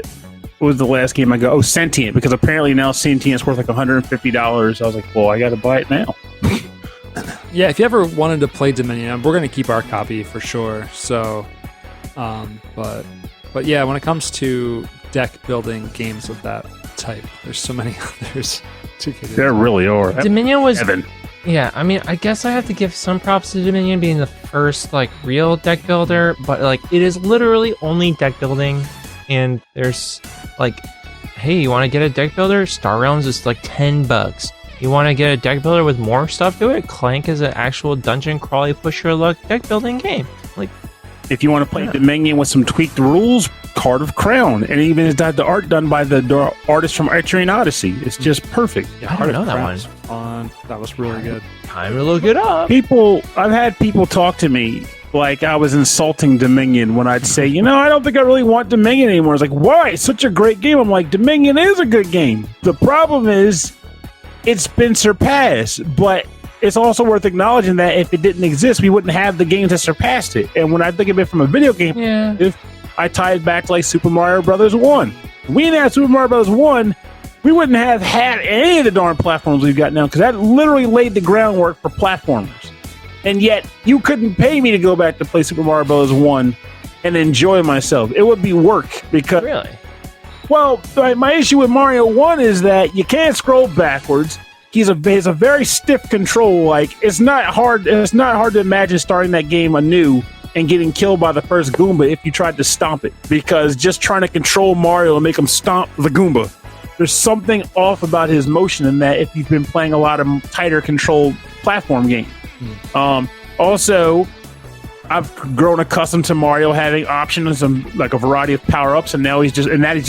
what was the last game I got? Oh, Sentient, because apparently now Sentient's worth like $150. I was like, well, I got to buy it now. Yeah, if you ever wanted to play Dominion, we're going to keep our copy for sure. So, but yeah, when it comes to deck building games of that type, there's so many others to get into. There really are. Dominion was... Heaven. Yeah, I mean, I guess I have to give some props to Dominion being the first, like, real deck builder, but, like, it is literally only deck building, and there's, like, hey, you want to get a deck builder? Star Realms is, like, $10. You want to get a deck builder with more stuff to it? Clank is an actual dungeon crawly push your luck deck building game. Like, If you want to play Dominion with some tweaked rules, Card of Crown. And even has got the art done by the artist from Etrian Odyssey. It's just perfect. I don't know that one. Fun. That was really good. Time to look it up. I've had people talk to me like I was insulting Dominion when I'd say, I don't think I really want Dominion anymore. It's like, why? It's such a great game. I'm like, Dominion is a good game. The problem is it's been surpassed, but it's also worth acknowledging that if it didn't exist, we wouldn't have the games that surpassed it. And when I think of it from a video game, I tie it back to like Super Mario Brothers 1. If we didn't have Super Mario Brothers 1, we wouldn't have had any of the darn platforms we've got now, because that literally laid the groundwork for platformers. And yet, you couldn't pay me to go back to play Super Mario Bros. 1 and enjoy myself. It would be work, because... Really? Well, my issue with Mario 1 is that you can't scroll backwards. He has a very stiff control. Like, it's not hard to imagine starting that game anew and getting killed by the first Goomba if you tried to stomp it. Because just trying to control Mario and make him stomp the Goomba, there's something off about his motion in that if you've been playing a lot of tighter controlled platform games. Also, I've grown accustomed to Mario having options and like a variety of power-ups, and now he's just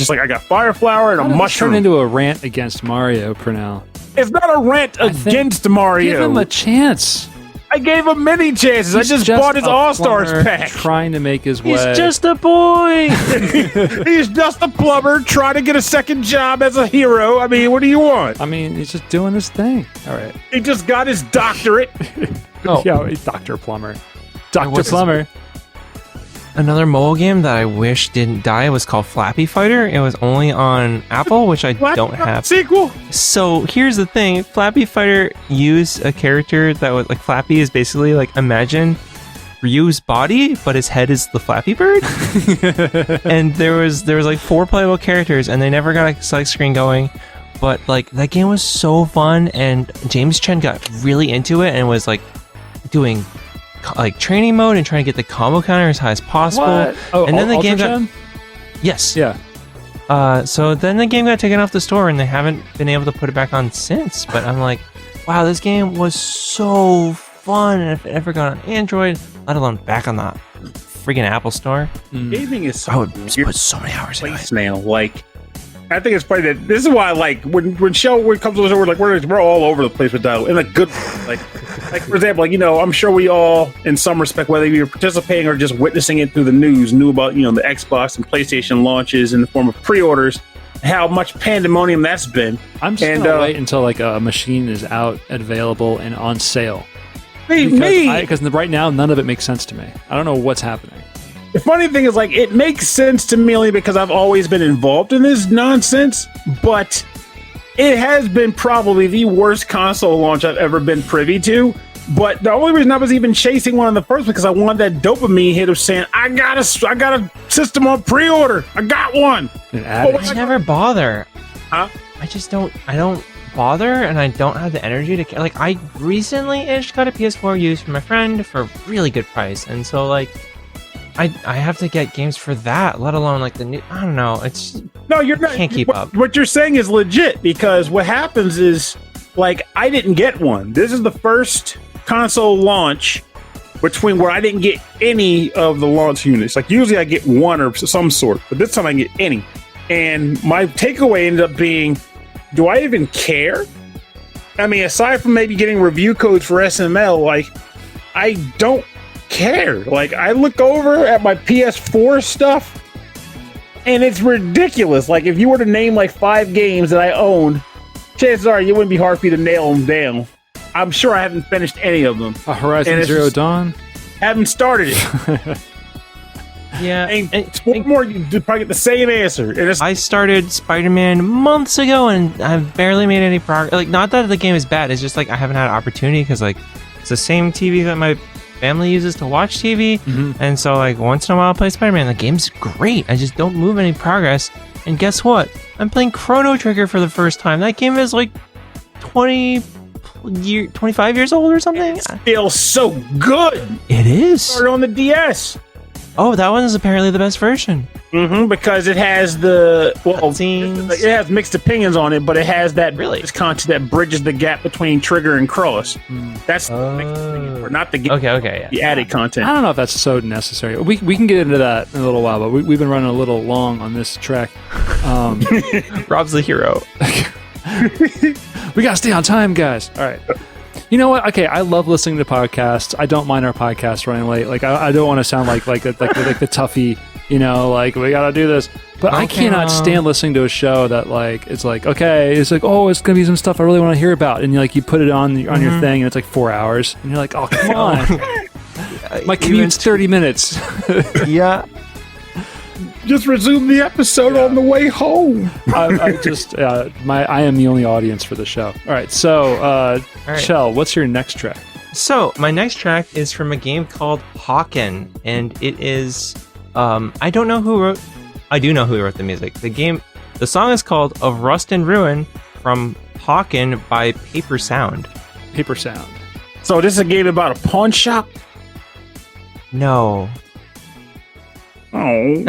like, I got Fire Flower and a mushroom. Turn into a rant against Mario, Pernell. It's not a rant against Mario. Give him a chance. I gave him many chances. He's I just bought his All-Stars pack. Trying to make his way. He's just a boy. He's just a plumber trying to get a second job as a hero. I mean, what do you want? I mean, he's just doing his thing. All right. He just got his doctorate. Yeah, he's Dr. Plumber. Dr. Plumber. Another mobile game that I wish didn't die was called Flappy Fighter. It was only on Apple, which I don't have. Sequel. So here's the thing: Flappy Fighter used a character that was like Flappy is basically like imagine Ryu's body, but his head is the Flappy Bird. And there was like 4 playable characters, and they never got a select screen going. But like that game was so fun, and James Chen got really into it and was like doing like training mode and trying to get the combo counter as high as possible. What? Oh, and then the game Ultra got yes. Yeah. So then the game got taken off the store, and they haven't been able to put it back on since. But I'm like, wow, this game was so fun, and if it ever got on Android, let alone back on the freaking Apple Store, Gaming is so I would put so many hours in it. place now. Like, I think it's funny that this is why, like, when it comes to the show, we're all over the place with dial in a good way. Like for example, like, you know, I'm sure we all, in some respect, whether you're participating or just witnessing it through the news, knew about, you know, the Xbox and PlayStation launches in the form of pre-orders, how much pandemonium that's been. I'm just gonna wait until like a machine is out, available, and on sale. Because right now, none of it makes sense to me. I don't know what's happening. The funny thing is, like, it makes sense to me only because I've always been involved in this nonsense, but it has been probably the worst console launch I've ever been privy to. But the only reason I was even chasing one in the first because I wanted that dopamine hit of saying, I got a system on pre-order. I got one. I never bother. Huh? I don't bother, and I don't have the energy to like. I recently got a PS4 used from my friend for a really good price, and so like I have to get games for that, let alone like the new. I don't know. It's no, you're not. Can't keep up. What you're saying is legit because what happens is like I didn't get one. This is the first console launch between where I didn't get any of the launch units. Like usually I get one or some sort, but this time I get any. And my takeaway ended up being, do I even care? I mean, aside from maybe getting review codes for SML, like I don't care. Like I look over at my PS4 stuff and it's ridiculous. Like if you were to name like 5 games that I own, chances are it wouldn't be hard for you to nail them down. I'm sure I haven't finished any of them. Horizon Zero Dawn? Haven't started it. Yeah. And more, you probably get the same answer. And I started Spider-Man months ago, and I've barely made any progress. Like, not that the game is bad, it's just like I haven't had an opportunity because like it's the same TV that my family uses to watch TV, and so like once in a while I play Spider-Man. The game's great. I just don't move any progress. And guess what? I'm playing Chrono Trigger for the first time. That game is like 25 years old or something. It feels so good. It is. Started on the DS. Oh, that one is apparently the best version. Because it has the scenes. It has mixed opinions on it, but it has that really content that bridges the gap between Trigger and Cross. That's the mixed opinion, not the okay, the added content. I don't know if that's so necessary. We can get into that in a little while, but we've been running a little long on this track. Rob's the hero. We gotta stay on time, guys. All right. You know what? Okay, I love listening to podcasts. I don't mind our podcast running late. Like I don't want to sound like the toughie. You know, like we gotta do this. But I cannot stand listening to a show that like it's like okay, it's like oh, it's gonna be some stuff I really want to hear about, and you put it on your thing, and it's like 4 hours, and you're like oh come on, my commute's 30 minutes. Yeah. Just resume the episode on the way home. I am the only audience for the show. All right, so Chell, what's your next track? So my next track is from a game called Hawken, and it is I do know who wrote the music. The song is called Of Rust and Ruin from Hawken by Paper Sound. Paper Sound. So this is a game about a pawn shop? No. Oh.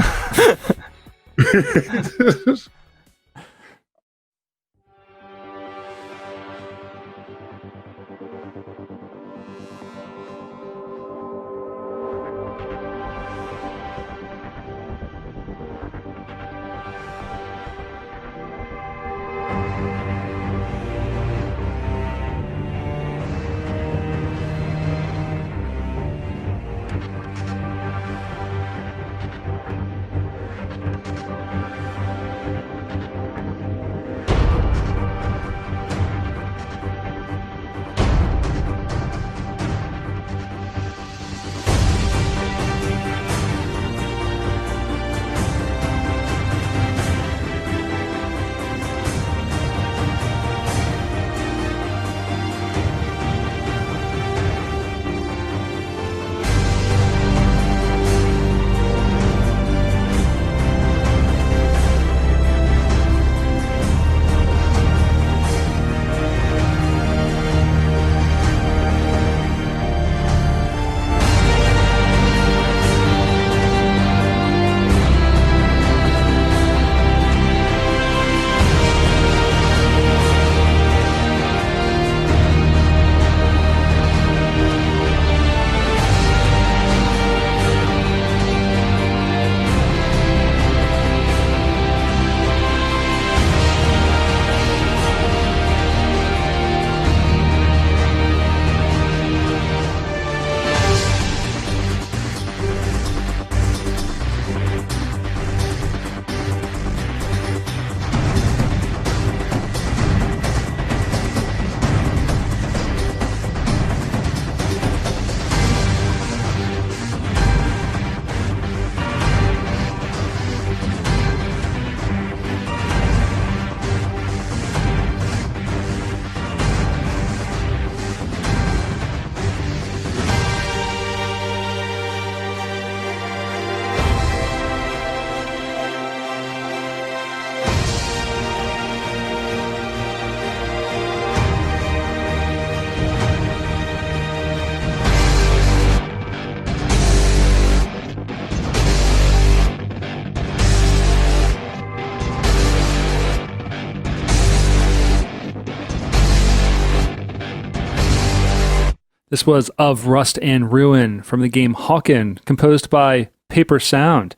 This was Of Rust and Ruin from the game Hawken, composed by Paper Sound.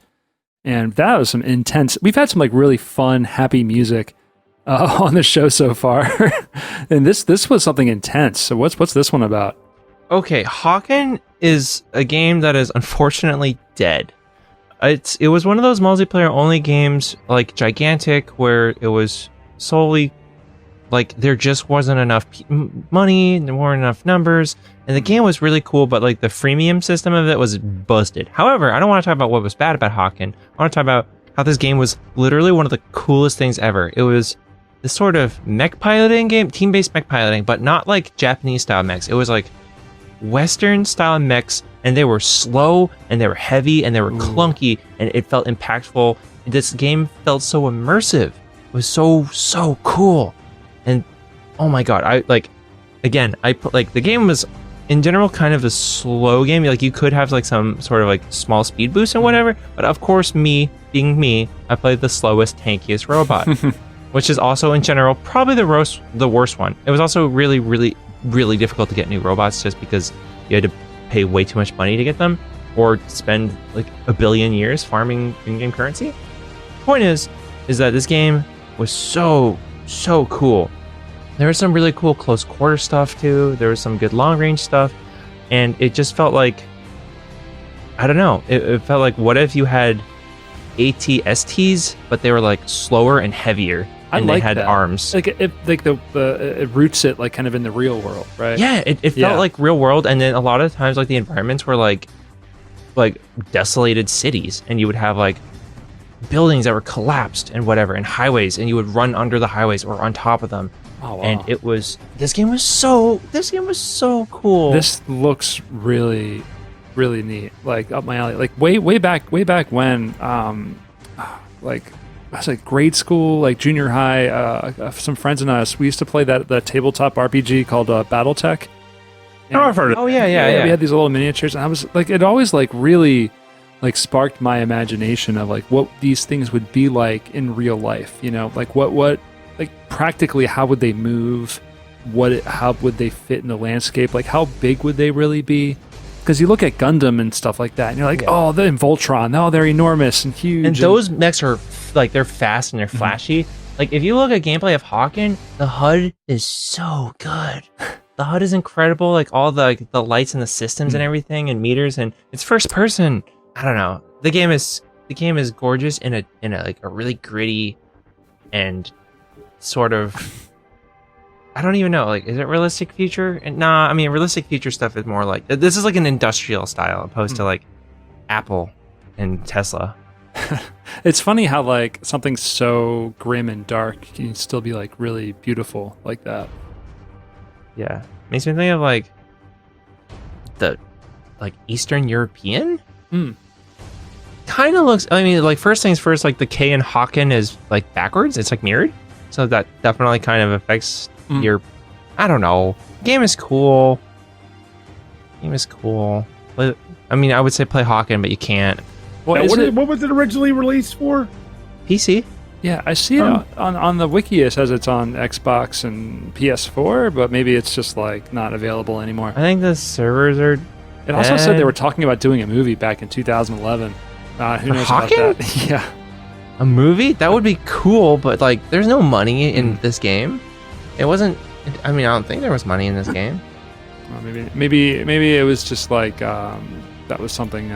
And that was some intense... We've had some like really fun, happy music on the show so far. And this was something intense. So what's this one about? Okay, Hawken is a game that is unfortunately dead. It was one of those multiplayer only games, like gigantic, where it was solely like there just wasn't enough money, there weren't enough numbers, and the game was really cool, but like the freemium system of it was busted. However, I don't want to talk about what was bad about Hawken. I want to talk about how this game was literally one of the coolest things ever. It was this sort of mech piloting game, team-based mech piloting, but not like Japanese style mechs. It was like Western style mechs, and they were slow, and they were heavy, and they were clunky, and it felt impactful. This game felt so immersive. It was so cool. And oh my god, the game was in general kind of a slow game. Like you could have like some sort of like small speed boost and whatever, but of course me, being me, I played the slowest, tankiest robot, which is also in general probably the worst one. It was also really, really, really difficult to get new robots just because you had to pay way too much money to get them or spend like a billion years farming in-game currency. Point is that this game was so cool. There was some really cool close quarter stuff too. There was some good long range stuff, and it just felt like, I don't know. It felt like, what if you had AT-STs, but they were like slower and heavier, and they had arms. Like it roots it like kind of in the real world, right? Yeah, it felt like real world, and then a lot of times like the environments were like desolated cities, and you would have like buildings that were collapsed and whatever, and highways, and you would run under the highways or on top of them. Oh, wow. And this game was so cool. This looks really, really neat. Like up my alley. Like way back when, like I was like grade school, like junior high. Some friends and us, we used to play that tabletop RPG called BattleTech. Oh, I've heard of it. Oh yeah. We had these little miniatures, and I was like, it always like really like sparked my imagination of like what these things would be like in real life. You know, like what like practically how would they move? How would they fit in the landscape? Like how big would they really be? Because you look at Gundam and stuff like that, and you're like, oh, they're in Voltron. Oh, they're enormous and huge. And those mechs are like, they're fast and they're flashy. Like if you look at gameplay of Hawken, the HUD is so good. The HUD is incredible. Like all the lights and the systems and everything and meters, and it's first person. I don't know. The game is gorgeous in a like a really gritty and sort of, I don't even know, like, is it realistic future? And nah, I mean, realistic future stuff is more like, this is like an industrial style opposed to like Apple and Tesla. It's funny how like something so grim and dark can still be like really beautiful like that. Yeah, makes me think of like the like Eastern European. Kind of looks, I mean, like first things first, like the K in Hawken is like backwards. It's like mirrored. So that definitely kind of affects your, I don't know. Game is cool. But, I mean, I would say play Hawken, but you can't. What was it originally released for? PC. Yeah, I see it on the wiki. It says it's on Xbox and PS4, but maybe it's just like not available anymore. I think the servers are. It also said they were talking about doing a movie back in 2011. Who knows about that? Yeah. A movie? That would be cool, but like there's no money in this game. It wasn't, I mean, I don't think there was money in this game. Well, maybe it was just like that was something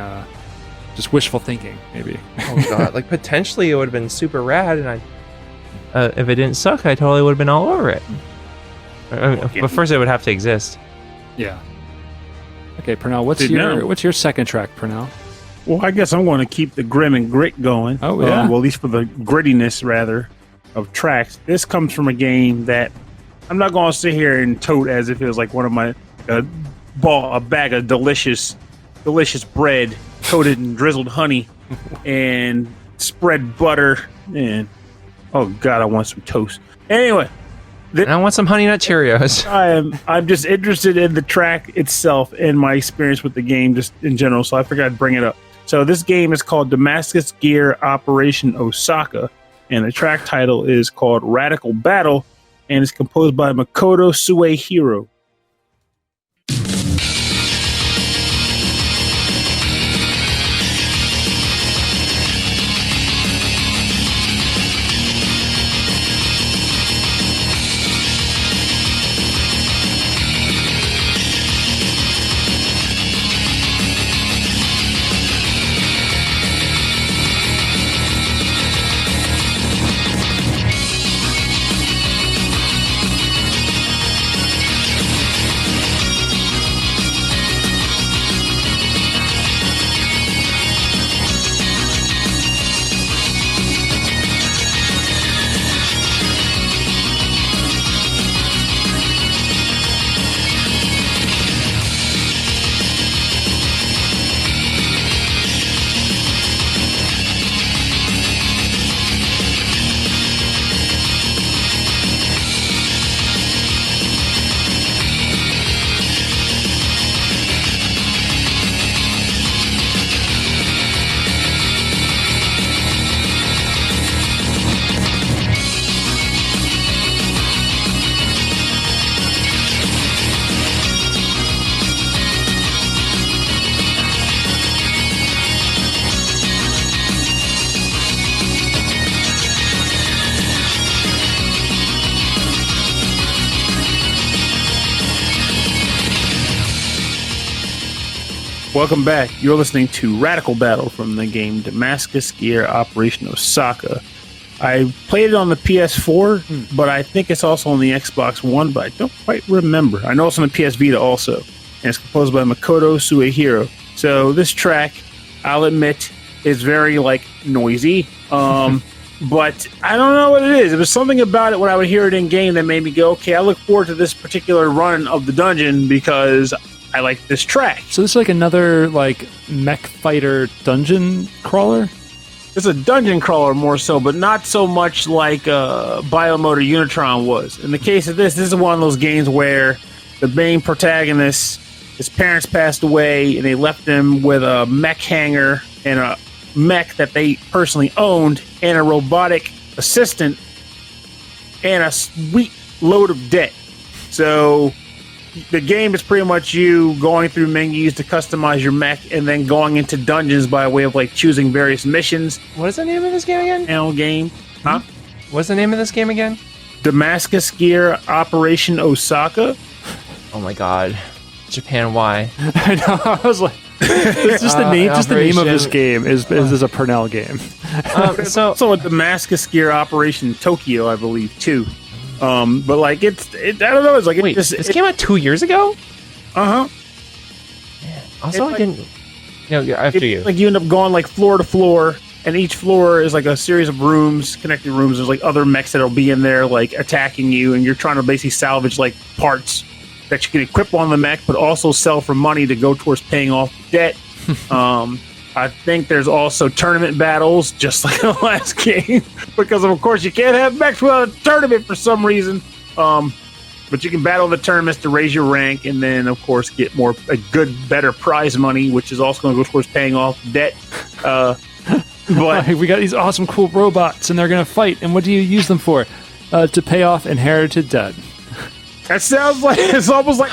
just wishful thinking, maybe. Oh god, like potentially it would have been super rad, and if it didn't suck, I totally would have been all over it. But first it would have to exist. Yeah. Okay, Pernell, what's your second track, Pernell? Well, I guess I'm going to keep the grim and grit going. Oh, yeah. Well, at least for the grittiness, rather, of tracks. This comes from a game that I'm not going to sit here and tote as if it was like one of my a bag of delicious bread coated in drizzled honey and spread butter and oh god, I want some toast. Anyway, and I want some Honey Nut Cheerios. I'm just interested in the track itself and my experience with the game just in general, so I figured I'd bring it up. So this game is called Damascus Gear Operation Osaka, and the track title is called Radical Battle, and it's composed by Makoto Suehiro. Welcome back. You're listening to Radical Battle from the game Damascus Gear Operation Osaka. I played it on the PS4, but I think it's also on the Xbox One, but I don't quite remember. I know it's on the PS Vita also, and it's composed by Makoto Suehiro. So this track, I'll admit, is very, noisy, but I don't know what it is. There was something about it when I would hear it in-game that made me go, okay, I look forward to this particular run of the dungeon because I like this track. So this is like another mech fighter dungeon crawler? It's a dungeon crawler more so, but not so much like Biomotor Unitron was. In the case of this is one of those games where the main protagonist, his parents passed away, and they left him with a mech hangar and a mech that they personally owned, and a robotic assistant, and a sweet load of debt. So the game is pretty much you going through menus to customize your mech and then going into dungeons by way of choosing various missions. What is the name of this game again? L game. Huh? What's the name of this game again? Damascus Gear Operation Osaka. Oh my god. Japan, why? I know. I was like, it's just the name. Just the name of this game is a Purnell game. So also a Damascus Gear Operation Tokyo, I believe, too. But I don't know. It's wait, this came out 2 years ago. Uh huh. Also, I didn't. No, after you. You end up going floor to floor, and each floor is a series of rooms, connected rooms. There's other mechs that'll be in there, attacking you, and you're trying to basically salvage parts that you can equip on the mech, but also sell for money to go towards paying off debt. I think there's also tournament battles, just like the last game, because of course you can't have mechs without a tournament for some reason. But you can battle the tournaments to raise your rank, and then of course get better prize money, which is also going to go towards paying off debt. But we got these awesome, cool robots, and they're going to fight. And what do you use them for? To pay off inherited debt. That sounds like it's almost like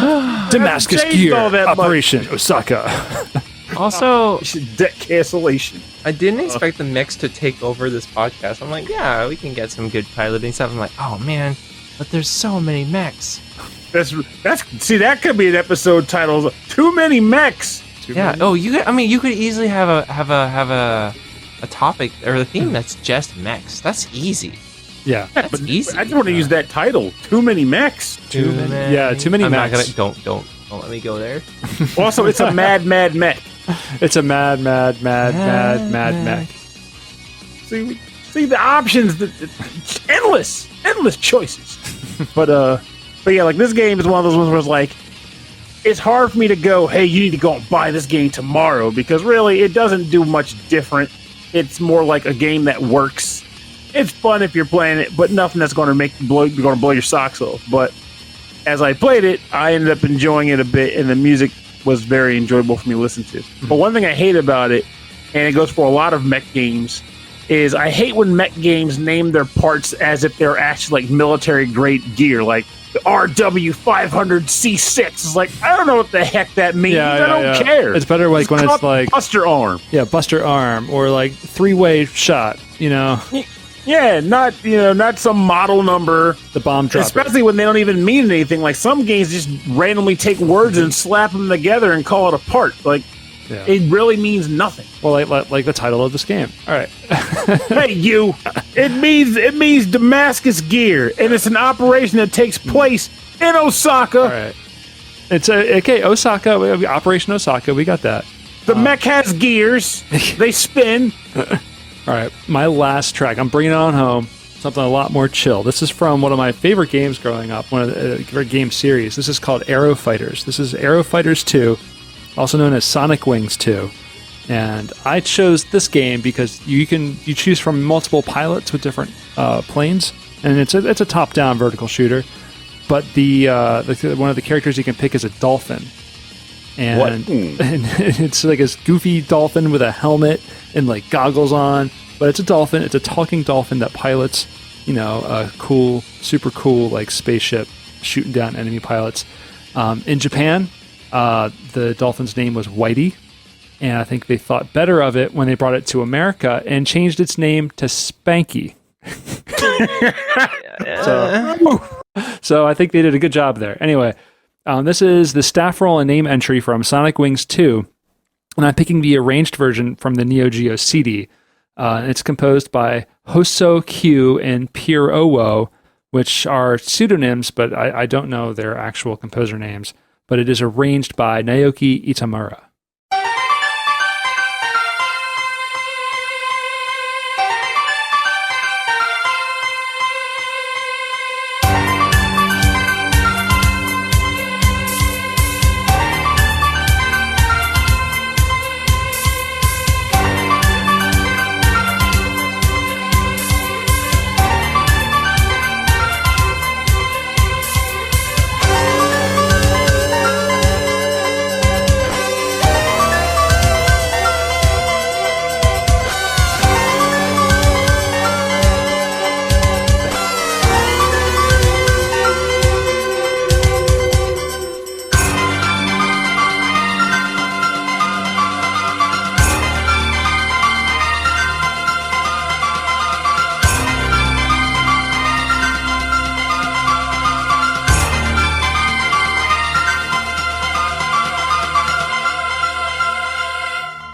Damascus Gear Operation Osaka. Also, debt cancellation. I didn't expect the mix to take over this podcast. I'm like, yeah, we can get some good piloting stuff. I'm like, oh man, but there's so many mechs. That could be an episode title. Too many mechs. Oh, you could easily have a topic or a theme that's just mechs. That's easy. Yeah, that's easy. I just want to use that title. Too many mechs. Too many. Yeah, too many mechs. Don't let me go there. Also, it's a mad mech. It's a mad mech. See the options, endless choices. But yeah, this game is one of those ones where it's hard for me to go, hey, you need to go and buy this game tomorrow, because really it doesn't do much different. It's more like a game that works. It's fun if you're playing it, but nothing that's going to blow your socks off. But as I played it, I ended up enjoying it a bit, and the music was very enjoyable for me to listen to. But one thing I hate about it, and it goes for a lot of mech games, is I hate when mech games name their parts as if they're actually military grade gear, like the RW500C6. It's I don't know what the heck that means. I don't care. It's better when it's Buster Arm. Yeah, Buster Arm, or three-way shot, Yeah, not some model number. The bomb dropper. Especially when they don't even mean anything. Some games just randomly take words and slap them together and call it a part. It really means nothing. Well, like the title of this game. All right. Hey, you. It means Damascus Gear, and it's an operation that takes place in Osaka. All right. It's okay. Osaka. Operation Osaka. We got that. The mech has gears. They spin. All right, my last track. I'm bringing it on home. Something a lot more chill. This is from one of my favorite games growing up, one of the game series. This is called Aerofighters. This is Aerofighters 2, also known as Sonic Wings 2. And I chose this game because you choose from multiple pilots with different planes, and it's a top-down vertical shooter. But one of the characters you can pick is a dolphin. And it's this goofy dolphin with a helmet and goggles on, but it's a dolphin. It's a talking dolphin that pilots, a cool, super cool spaceship shooting down enemy pilots. In Japan, the dolphin's name was Whitey, and I think they thought better of it when they brought it to America and changed its name to Spanky. So I think they did a good job there. Anyway. This is the staff roll and name entry from Sonic Wings 2. And I'm picking the arranged version from the Neo Geo CD. It's composed by HOSO-Q and PIROWO, which are pseudonyms, but I don't know their actual composer names. But it is arranged by Naoki Itamura.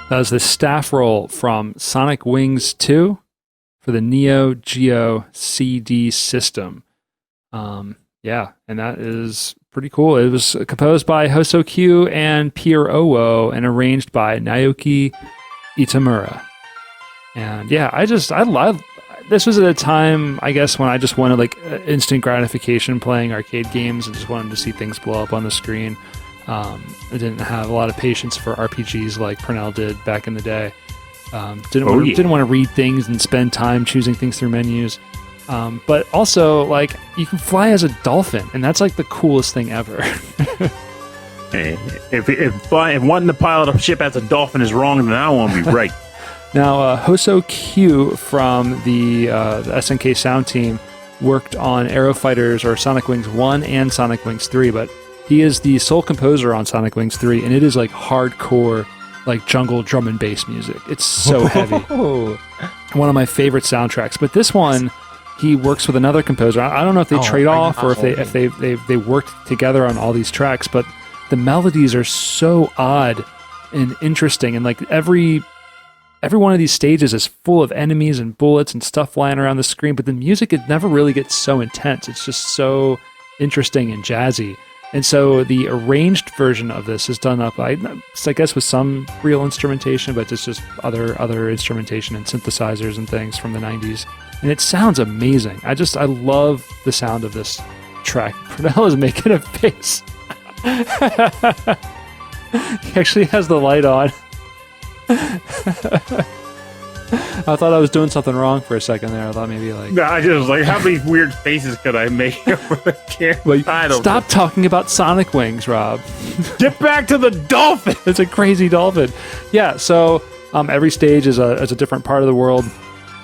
That was the staff roll from Sonic Wings 2 for the Neo Geo CD system. Yeah, and that is pretty cool. It was composed by HOSO-Q and PIROWO and arranged by Naoki Itamura. And yeah, I love this. Was at a time, I guess, when I just wanted like instant gratification playing arcade games and just wanted to see things blow up on the screen. I didn't have a lot of patience for RPGs like Purnell did back in the day. Didn't want to read things and spend time choosing things through menus. But also, like, you can fly as a dolphin, and that's like the coolest thing ever. Hey, if wanting to pilot a ship as a dolphin is wrong, then I won't be right. Now, HOSO-Q from the SNK sound team worked on Aerofighters or Sonic Wings 1 and Sonic Wings 3, but he is the sole composer on Sonic Wings 3, and it is like hardcore, like jungle drum and bass music. It's so heavy. One of my favorite soundtracks. But this one, he works with another composer. I don't know if they trade off or if they worked together on all these tracks, but the melodies are so odd and interesting, and like every one of these stages is full of enemies and bullets and stuff flying around the screen, but the music, it never really gets so intense. It's just so interesting and jazzy. And so the arranged version of this is done up, I guess, with some real instrumentation, but it's just other instrumentation and synthesizers and things from the 90s. And it sounds amazing. I love the sound of this track. Purnell is making a face. He actually has the light on. I thought I was doing something wrong for a second there. I thought maybe like... No, I just was like, how many weird faces could I make over the camera? Stop talking about Sonic Wings, Rob. Get back to the dolphin! It's a crazy dolphin. Yeah, so every stage is a different part of the world.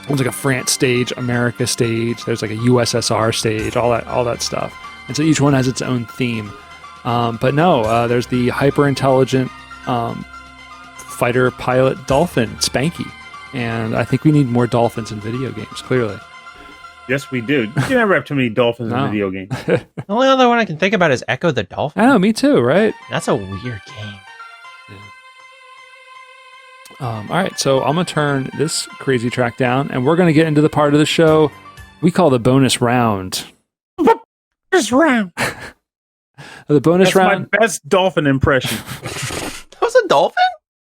There's like a France stage, America stage. There's like a USSR stage, all that stuff. And so each one has its own theme. But no, there's the hyper-intelligent fighter pilot dolphin, Spanky. And I think we need more dolphins in video games, clearly. Yes, we do. You can never have too many dolphins in video games. The only other one I can think about is Echo the Dolphin. I know, me too, right? That's a weird game. Yeah. All right, so I'm going to turn this crazy track down, and we're going to get into the part of the show we call the bonus round. Bonus round. The bonus round. That's my best dolphin impression. That was a dolphin?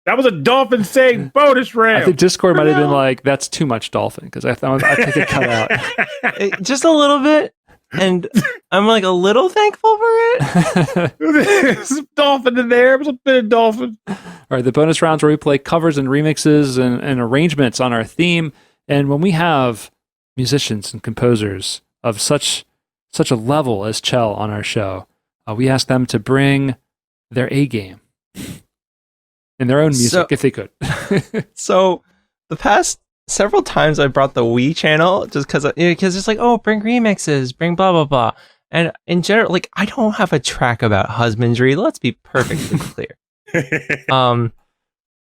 That was a dolphin saying bonus round. I think Discord might have been like, that's too much dolphin, because I think it cut out. Just a little bit, and I'm like a little thankful for it. There's some dolphin in there. There's a bit of dolphin. All right, the bonus rounds where we play covers and remixes and arrangements on our theme. And when we have musicians and composers of such a level as Chell on our show, we ask them to bring their A game. In their own music, if they could. So, the past several times I brought the Wii channel just because it's like, oh, bring remixes, bring blah, blah, blah. And in general, like, I don't have a track about husbandry. Let's be perfectly clear.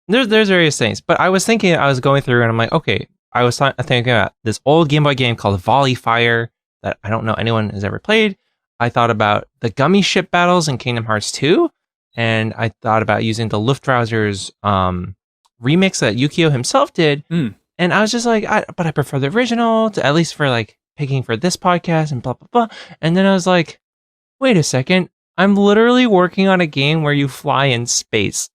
There's various things. But I was going through and I'm like, okay, I was thinking about this old Game Boy game called Volley Fire that I don't know anyone has ever played. I thought about the gummy ship battles in Kingdom Hearts 2. and I thought about using the Luftrausers remix that Jukio himself did. And I was just like, but I prefer the original, at least for like picking for this podcast and blah, blah, blah. And then I was like, wait a second. I'm literally working on a game where you fly in space.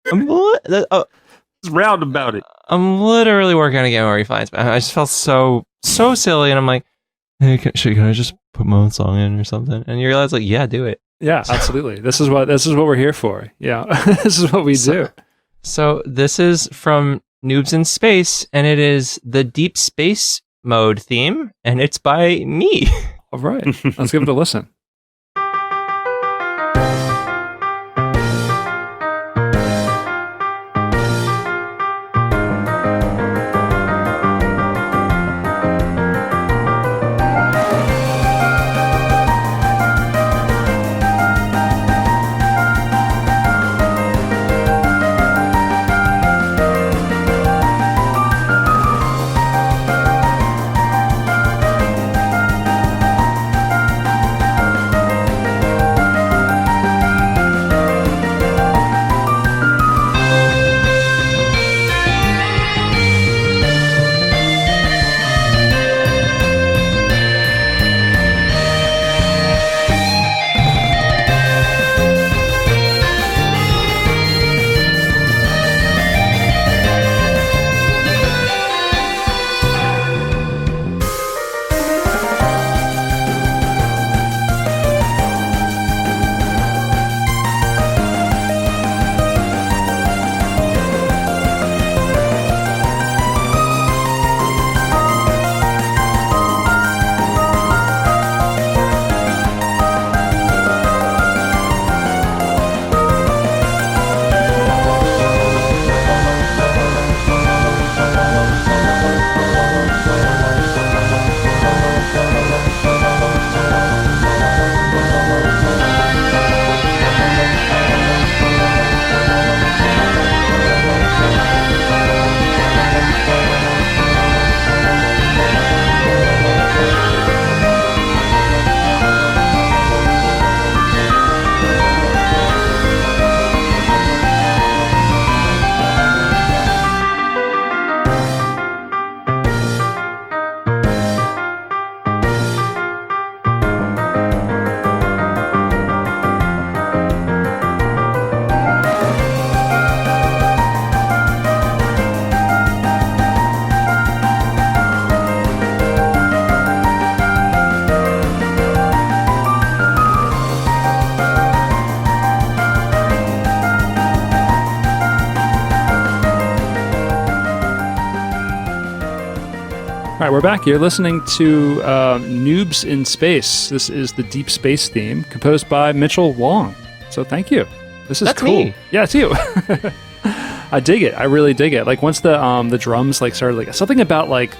It's round about it. I'm literally working on a game where you fly in space. I just felt so silly. And I'm like, hey, can I just put my own song in or something? And you realize, like, yeah, do it. Yeah, absolutely. This is what we're here for. Yeah, this is what we do. So this is from Noobs in Space, and it is the Deep Space Mode theme, and it's by me. All right, let's give it a listen. All right, we're back. You're listening to Noobs in Space. This is the Deep Space theme, composed by Mitchel Wong. So thank you. This is That's cool. me. Yeah, it's you. I dig it. I really dig it. Like once the drums like started, like something about like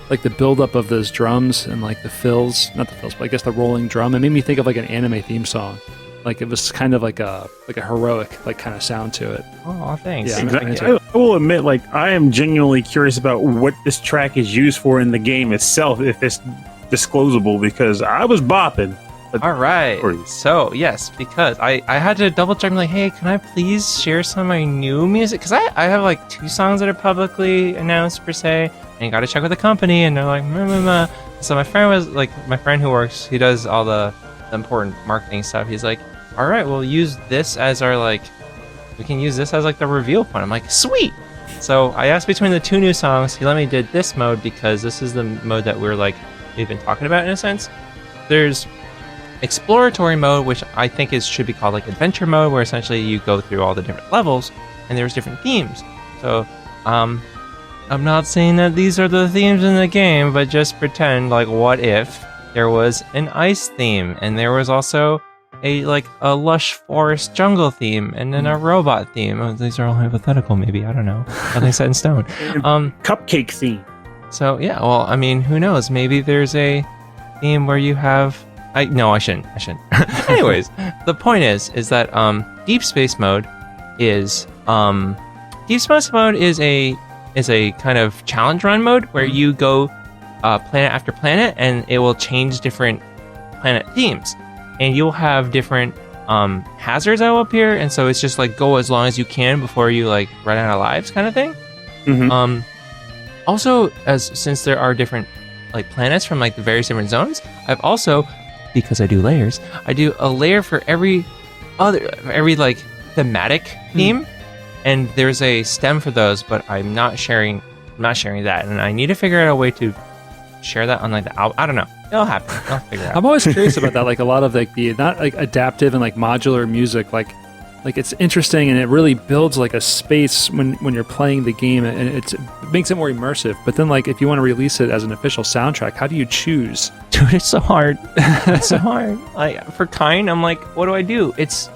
the buildup of those drums and like the fills, not the fills, but I guess the rolling drum. It made me think of like an anime theme song. Like it was kind of like a heroic like kind of sound to it. Oh, thanks. Yeah, Exactly. I will admit, like, I am genuinely curious about what this track is used for in the game itself, if it's disclosable, because I was bopping. All right. So, yes, because I had to double check. I'm like, hey, can I please share some of my new music? Because I have like 2 songs that are publicly announced, per se, and you got to check with the company. And they're like, So my friend who works, he does all the important marketing stuff. He's like, all right, we'll use this as our we can use this as like the reveal point. I'm like, sweet. So I asked between the 2 new songs. He let me did this mode because this is the mode that we've been talking about in a sense. There's exploratory mode, which I think should be called like adventure mode, where essentially you go through all the different levels and there's different themes. So I'm not saying that these are the themes in the game, but just pretend like, what if there was an ice theme and there was also a lush forest jungle theme and then a robot theme. Oh, these are all hypothetical, maybe, I don't know, nothing set in stone. Cupcake theme. So yeah, well, I mean, who knows, maybe there's a theme where you have no, I shouldn't. Anyways, the point is that Deep Space Mode is a kind of challenge run mode where you go planet after planet and it will change different planet themes, and you'll have different hazards that will appear, and so it's just like go as long as you can before you like run out of lives, kind of thing. Mhm. Also, since there are different like planets from like the various different zones, I've also, because I do layers, I do a layer for every like thematic theme, and there's a stem for those, but I'm not sharing that, and I need to figure out a way to share that on like the I don't know. It'll happen. I'll figure it out. I'm always curious about that. Like a lot of like the not like adaptive and like modular music, like it's interesting and it really builds like a space when you're playing the game, and it makes it more immersive. But then like if you want to release it as an official soundtrack, how do you choose? Dude, it's so hard. It's so hard. Like for Kind, I'm like, what do I do? It's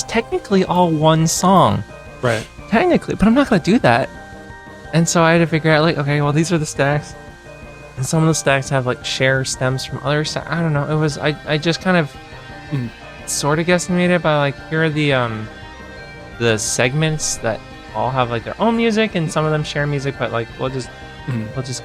technically all one song. Right. Technically, but I'm not gonna do that. And so I had to figure out like, okay, well these are the stacks. And some of the stacks have like share stems from other stacks. I don't know. It was I just kind of sort of guesstimated by like here are the segments that all have like their own music, and some of them share music, but like we'll just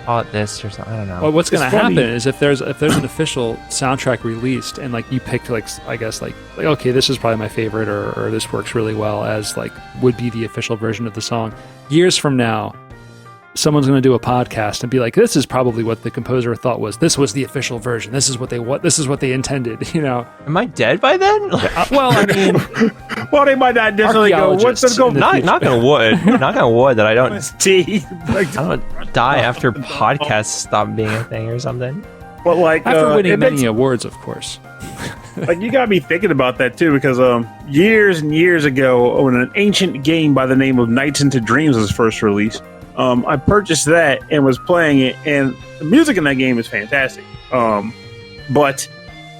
call it this or something. I don't know. Well, what's going to happen is if there's an official soundtrack released and like you picked like I guess like okay, this is probably my favorite or this works really well as like would be the official version of the song. Years from now, someone's going to do a podcast and be like, this is probably what the composer thought this was the official version. This is what they intended, you know. Am I dead by then? Well, I mean, well, they might not necessarily go, what's the go? Knock on wood. Knock on wood that I don't I don't die after podcasts stop being a thing or something. But like after winning many awards, of course. Like you got me thinking about that too, because years and years ago, when an ancient game by the name of Nights into Dreams was first released, I purchased that and was playing it, and the music in that game is fantastic. But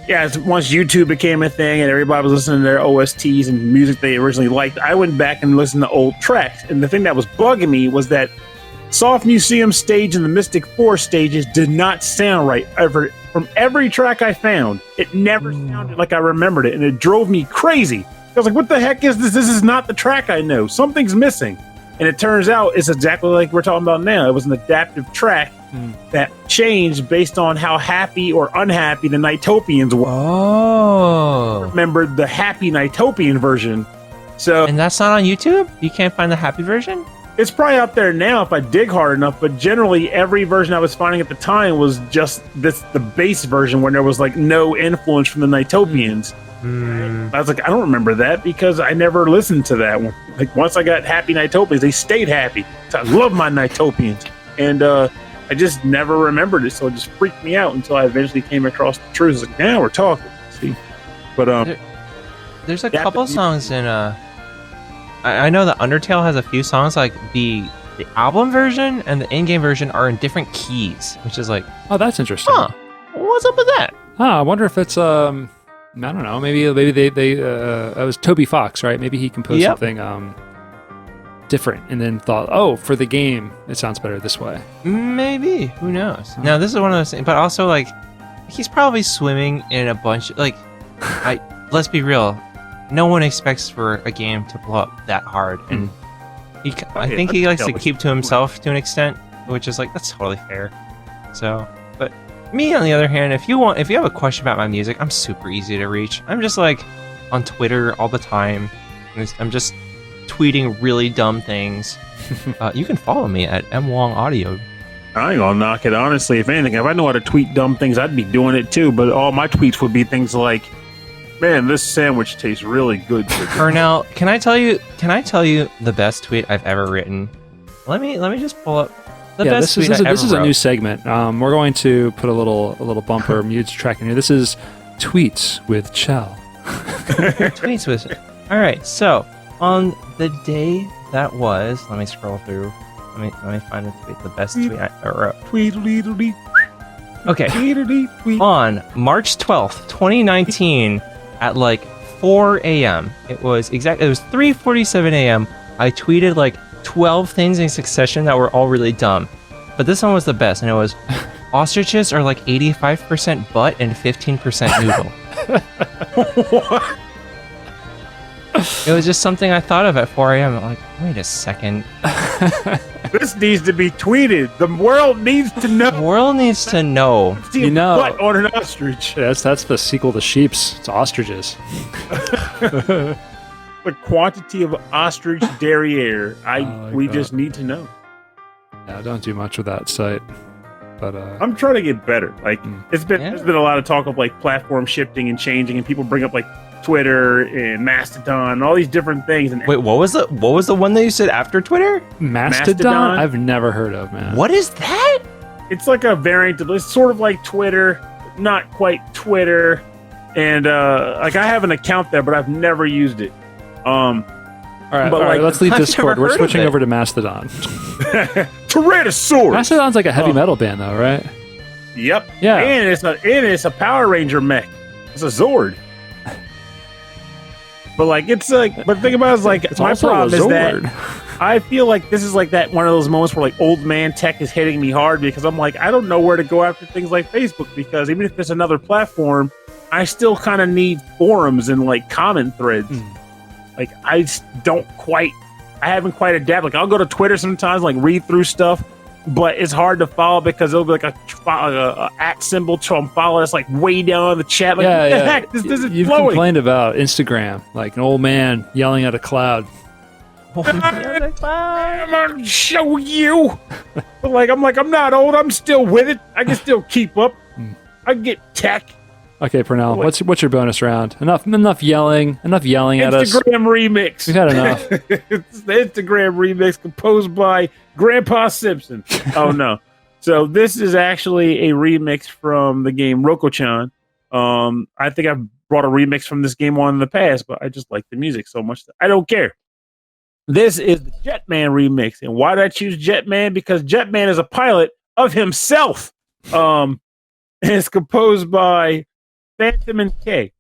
yeah, once YouTube became a thing and everybody was listening to their OSTs and music they originally liked, I went back and listened to old tracks. And the thing that was bugging me was that Soft Museum stage and the Mystic Force stages did not sound right. From every track I found, it never sounded like I remembered it, and it drove me crazy. I was like, what the heck is this? This is not the track I know. Something's missing. And it turns out it's exactly like we're talking about now. It was an adaptive track that changed based on how happy or unhappy the Nighttopians were. Oh. I remembered the happy Nighttopian version. So, and that's not on YouTube? You can't find the happy version? It's probably out there now if I dig hard enough, but generally every version I was finding at the time was just the base version where there was like no influence from the Nighttopians. I was like, I don't remember that because I never listened to that one. Like once I got happy Nighttopians, they stayed happy. So I love my Nighttopians, and I just never remembered it. So it just freaked me out until I eventually came across the truth. I was like, now we're talking. See, but there's a couple songs in I know that Undertale has a few songs like the album version and the in-game version are in different keys, which is like, oh, that's interesting. Huh? What's up with that? I wonder if it's I don't know. Maybe they it was Toby Fox, right? Maybe he composed something different and then thought, oh, for the game, it sounds better this way. Maybe. Who knows? Now, this is one of those things, but also like he's probably swimming in a bunch. Like, let's be real. No one expects for a game to blow up that hard, and I think he likes to keep to himself to an extent, which is like that's totally fair. So, but. Me, on the other hand, if you have a question about my music, I'm super easy to reach. I'm just like on Twitter all the time. I'm just tweeting really dumb things. You can follow me at mwongaudio. I ain't gonna knock it, honestly. If anything, if I know how to tweet dumb things, I'd be doing it too. But all my tweets would be things like, "Man, this sandwich tastes really good." Cornell, can I tell you the best tweet I've ever written? Let me just pull up. This is a new segment. We're going to put a little bumper music track in here. This is Tweets with Chell. Tweets with. All right. So on the day that was, let me scroll through. Let me find the tweet. The best tweet I ever wrote. Tweedledee. Okay. On March 12th, 2019, at like 4 a.m. It was 3:47 a.m. I tweeted like 12 things in succession that were all really dumb, but this one was the best, and it was ostriches are like 85% butt and 15% noodle. It was just something I thought of at 4 a.m. I'm like, wait a second. This needs to be tweeted. The world needs to know. The world needs to know. See You a know- butt on an ostrich. Yeah, that's the sequel to Sheeps. It's ostriches. The quantity of ostrich derriere. like We that. just need to know. Yeah, I don't do much with that site. But I'm trying to get better. Like there's been a lot of talk of like platform shifting and changing, and people bring up like Twitter and Mastodon and all these different things. And Wait, what was the one that you said after Twitter? Mastodon? I've never heard of, man. What is that? it's like a variant of it's sort of like Twitter, not quite Twitter. And like I have an account there, but I've never used it. All right, but, like, let's leave I've Discord. never We're heard of switching it. over to Mastodon. Tyrannosaurus. Mastodon's like a heavy metal band, though, right? Yep. Yeah. And it's a Power Ranger mech. It's a Zord. But like it's like, but the thing about it is like It's my also a problem is that Zord. I feel like this is like that one of those moments where like old man tech is hitting me hard because I'm like I don't know where to go after things like Facebook because even if there's another platform, I still kind of need forums and like comment threads. Like I just I haven't quite adapted. Like I'll go to Twitter sometimes, like read through stuff, but it's hard to follow because it'll be like a at symbol to follow. It's like way down in the chat. Like what the heck? This isn't You've flowing. complained about Instagram, like an old man yelling at a cloud. I'm gonna show you. But like I'm not old. I'm still with it. I can still keep up. I get tech. Okay, Pernell, what's your bonus round? Enough yelling at us. Instagram remix. We've had enough. It's the Instagram remix composed by Grandpa Simpson. Oh no! So this is actually a remix from the game Rokko-chan. I think I've brought a remix from this game on in the past, but I just like the music so much that I don't care. This is the Jetman remix, and why did I choose Jetman? Because Jetman is a pilot of himself. And it's composed by Fantomenk.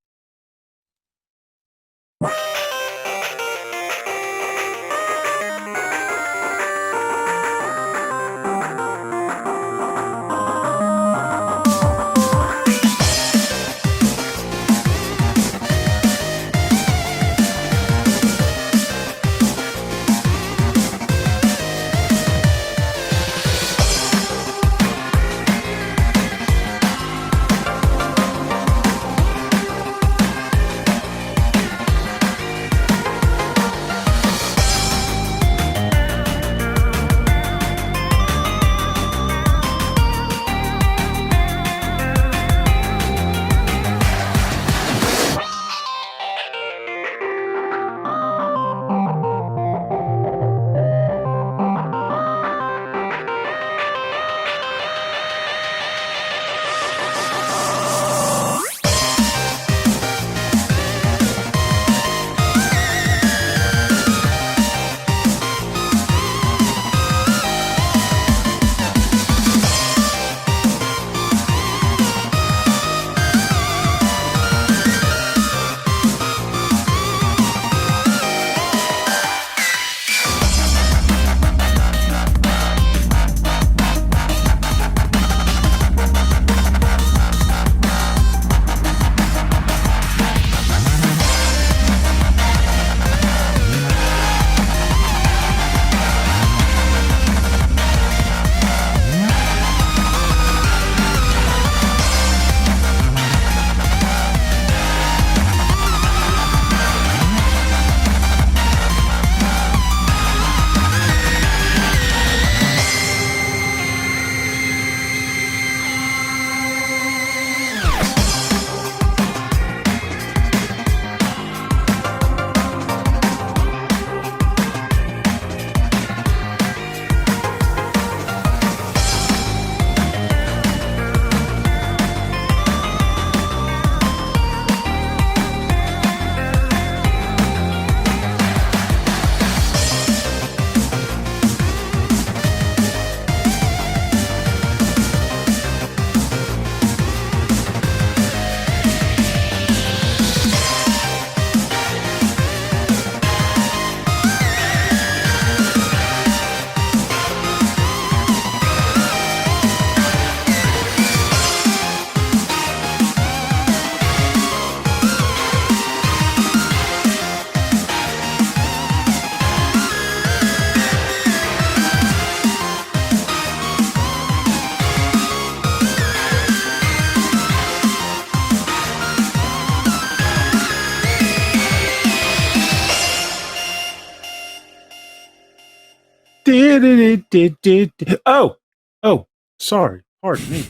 Oh, sorry. Pardon me.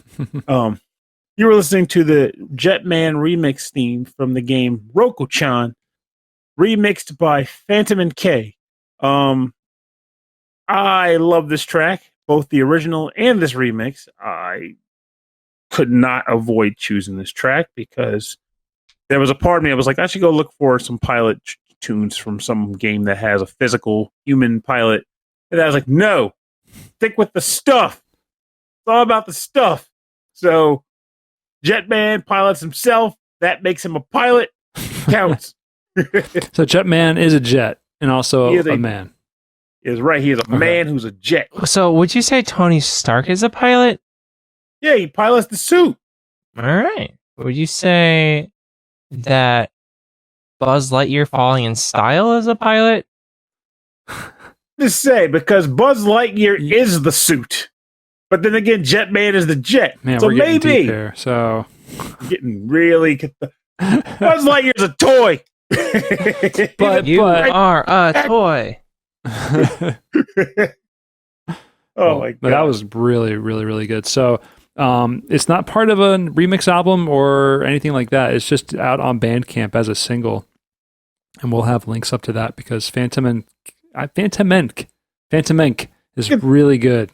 You were listening to the Jetman remix theme from the game Rokko-chan, remixed by Fantomenk. I love this track, both the original and this remix. I could not avoid choosing this track because there was a part of me I was like, I should go look for some pilot tunes from some game that has a physical human pilot. And I was like, no, stick with the stuff. It's all about the stuff. So Jetman pilots himself. That makes him a pilot. Counts. So Jetman is a jet and also a man. Is right. He is a man who's a jet. So would you say Tony Stark is a pilot? Yeah, he pilots the suit. All right. Would you say that Buzz Lightyear falling in style is a pilot? Just say, because Buzz Lightyear is the suit. But then again, Jetman is the jet. Man, so we're getting maybe deep here, so getting really Buzz Lightyear's a toy. But you are a toy. Oh my god. But that was really, really, really good. So it's not part of a remix album or anything like that. It's just out on Bandcamp as a single. And we'll have links up to that because Fantomenk is really good.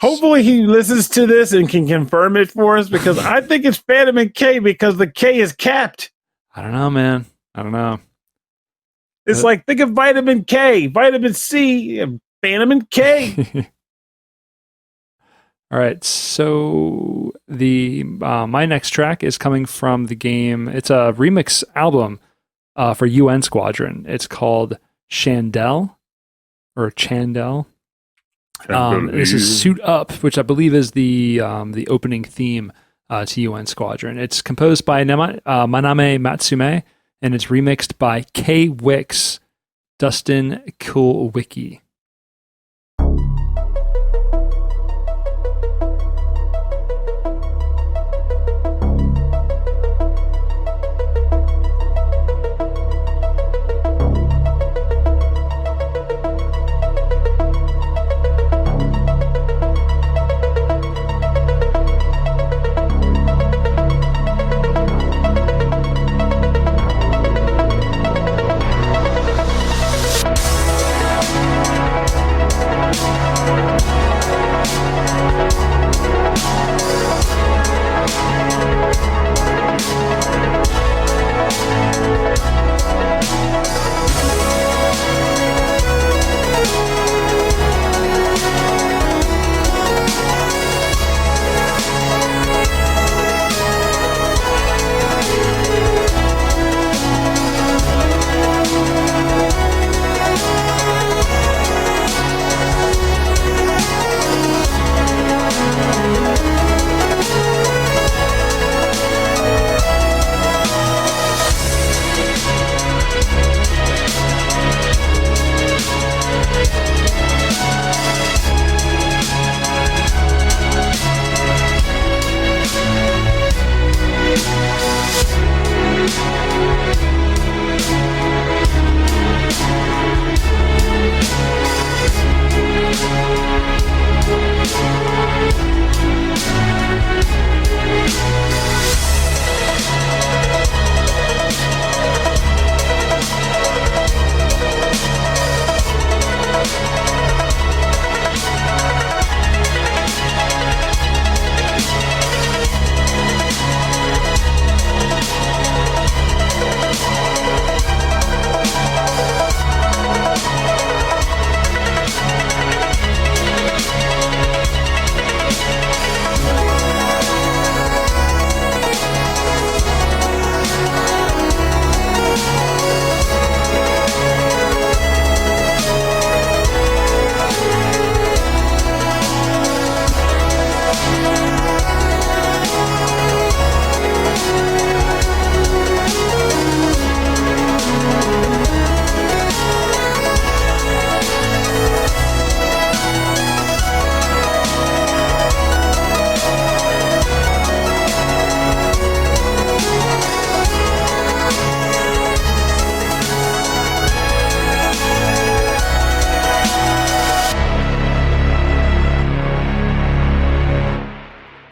Hopefully he listens to this and can confirm it for us because I think it's Fantomenk because the K is capped. I don't know, man. I don't know. It's like, think of vitamin K, vitamin C, and Fantomenk. All right, so the my next track is coming from the game. It's a remix album for UN Squadron. It's called Chandelle or Chandelle. This is Suit Up, which I believe is the opening theme to UN Squadron. It's composed by Maname Matsumae, and it's remixed by k-wix, Dustin Kulwicki.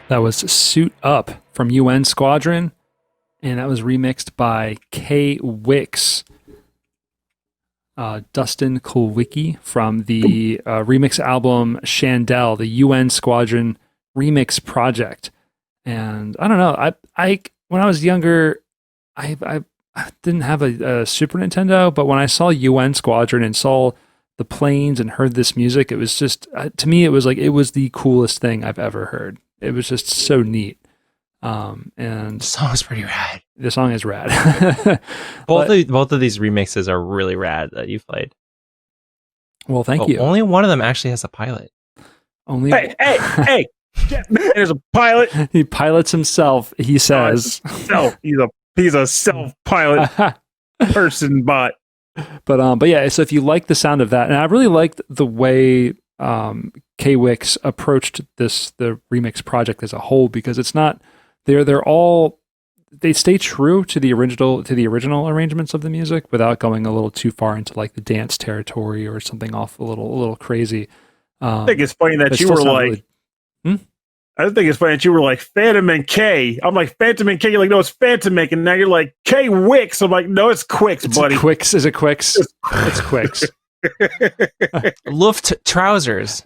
That was Suit Up from UN Squadron, and that was remixed by k-wix. Dustin Kulwicki from the remix album Chandelle, the UN Squadron remix project. And I don't know, I when I was younger, I didn't have a Super Nintendo, but when I saw UN Squadron and saw the planes and heard this music, it was just, to me, it was like, it was the coolest thing I've ever heard. It was just so neat. And The song's pretty rad. the song is rad. Both of these remixes are really rad that you played. Well, thank you. Only one of them actually has a pilot. Only Hey! There's a pilot. he pilots himself, he says. He's a self-pilot person bot. But yeah, so if you like the sound of that, and I really liked the way k-wix approached the remix project as a whole, because it's not they stay true to the original arrangements of the music without going a little too far into like the dance territory or something off a little crazy. I think it's funny that you were like, I think it's funny that you were like Fantomenk K. I'm like Fantomenk K. You're like, no, it's Fantomenk, and now you're like k-wix. I'm like, no, it's Quix, buddy. Quix is it Quix? It's Quix. Luftrausters.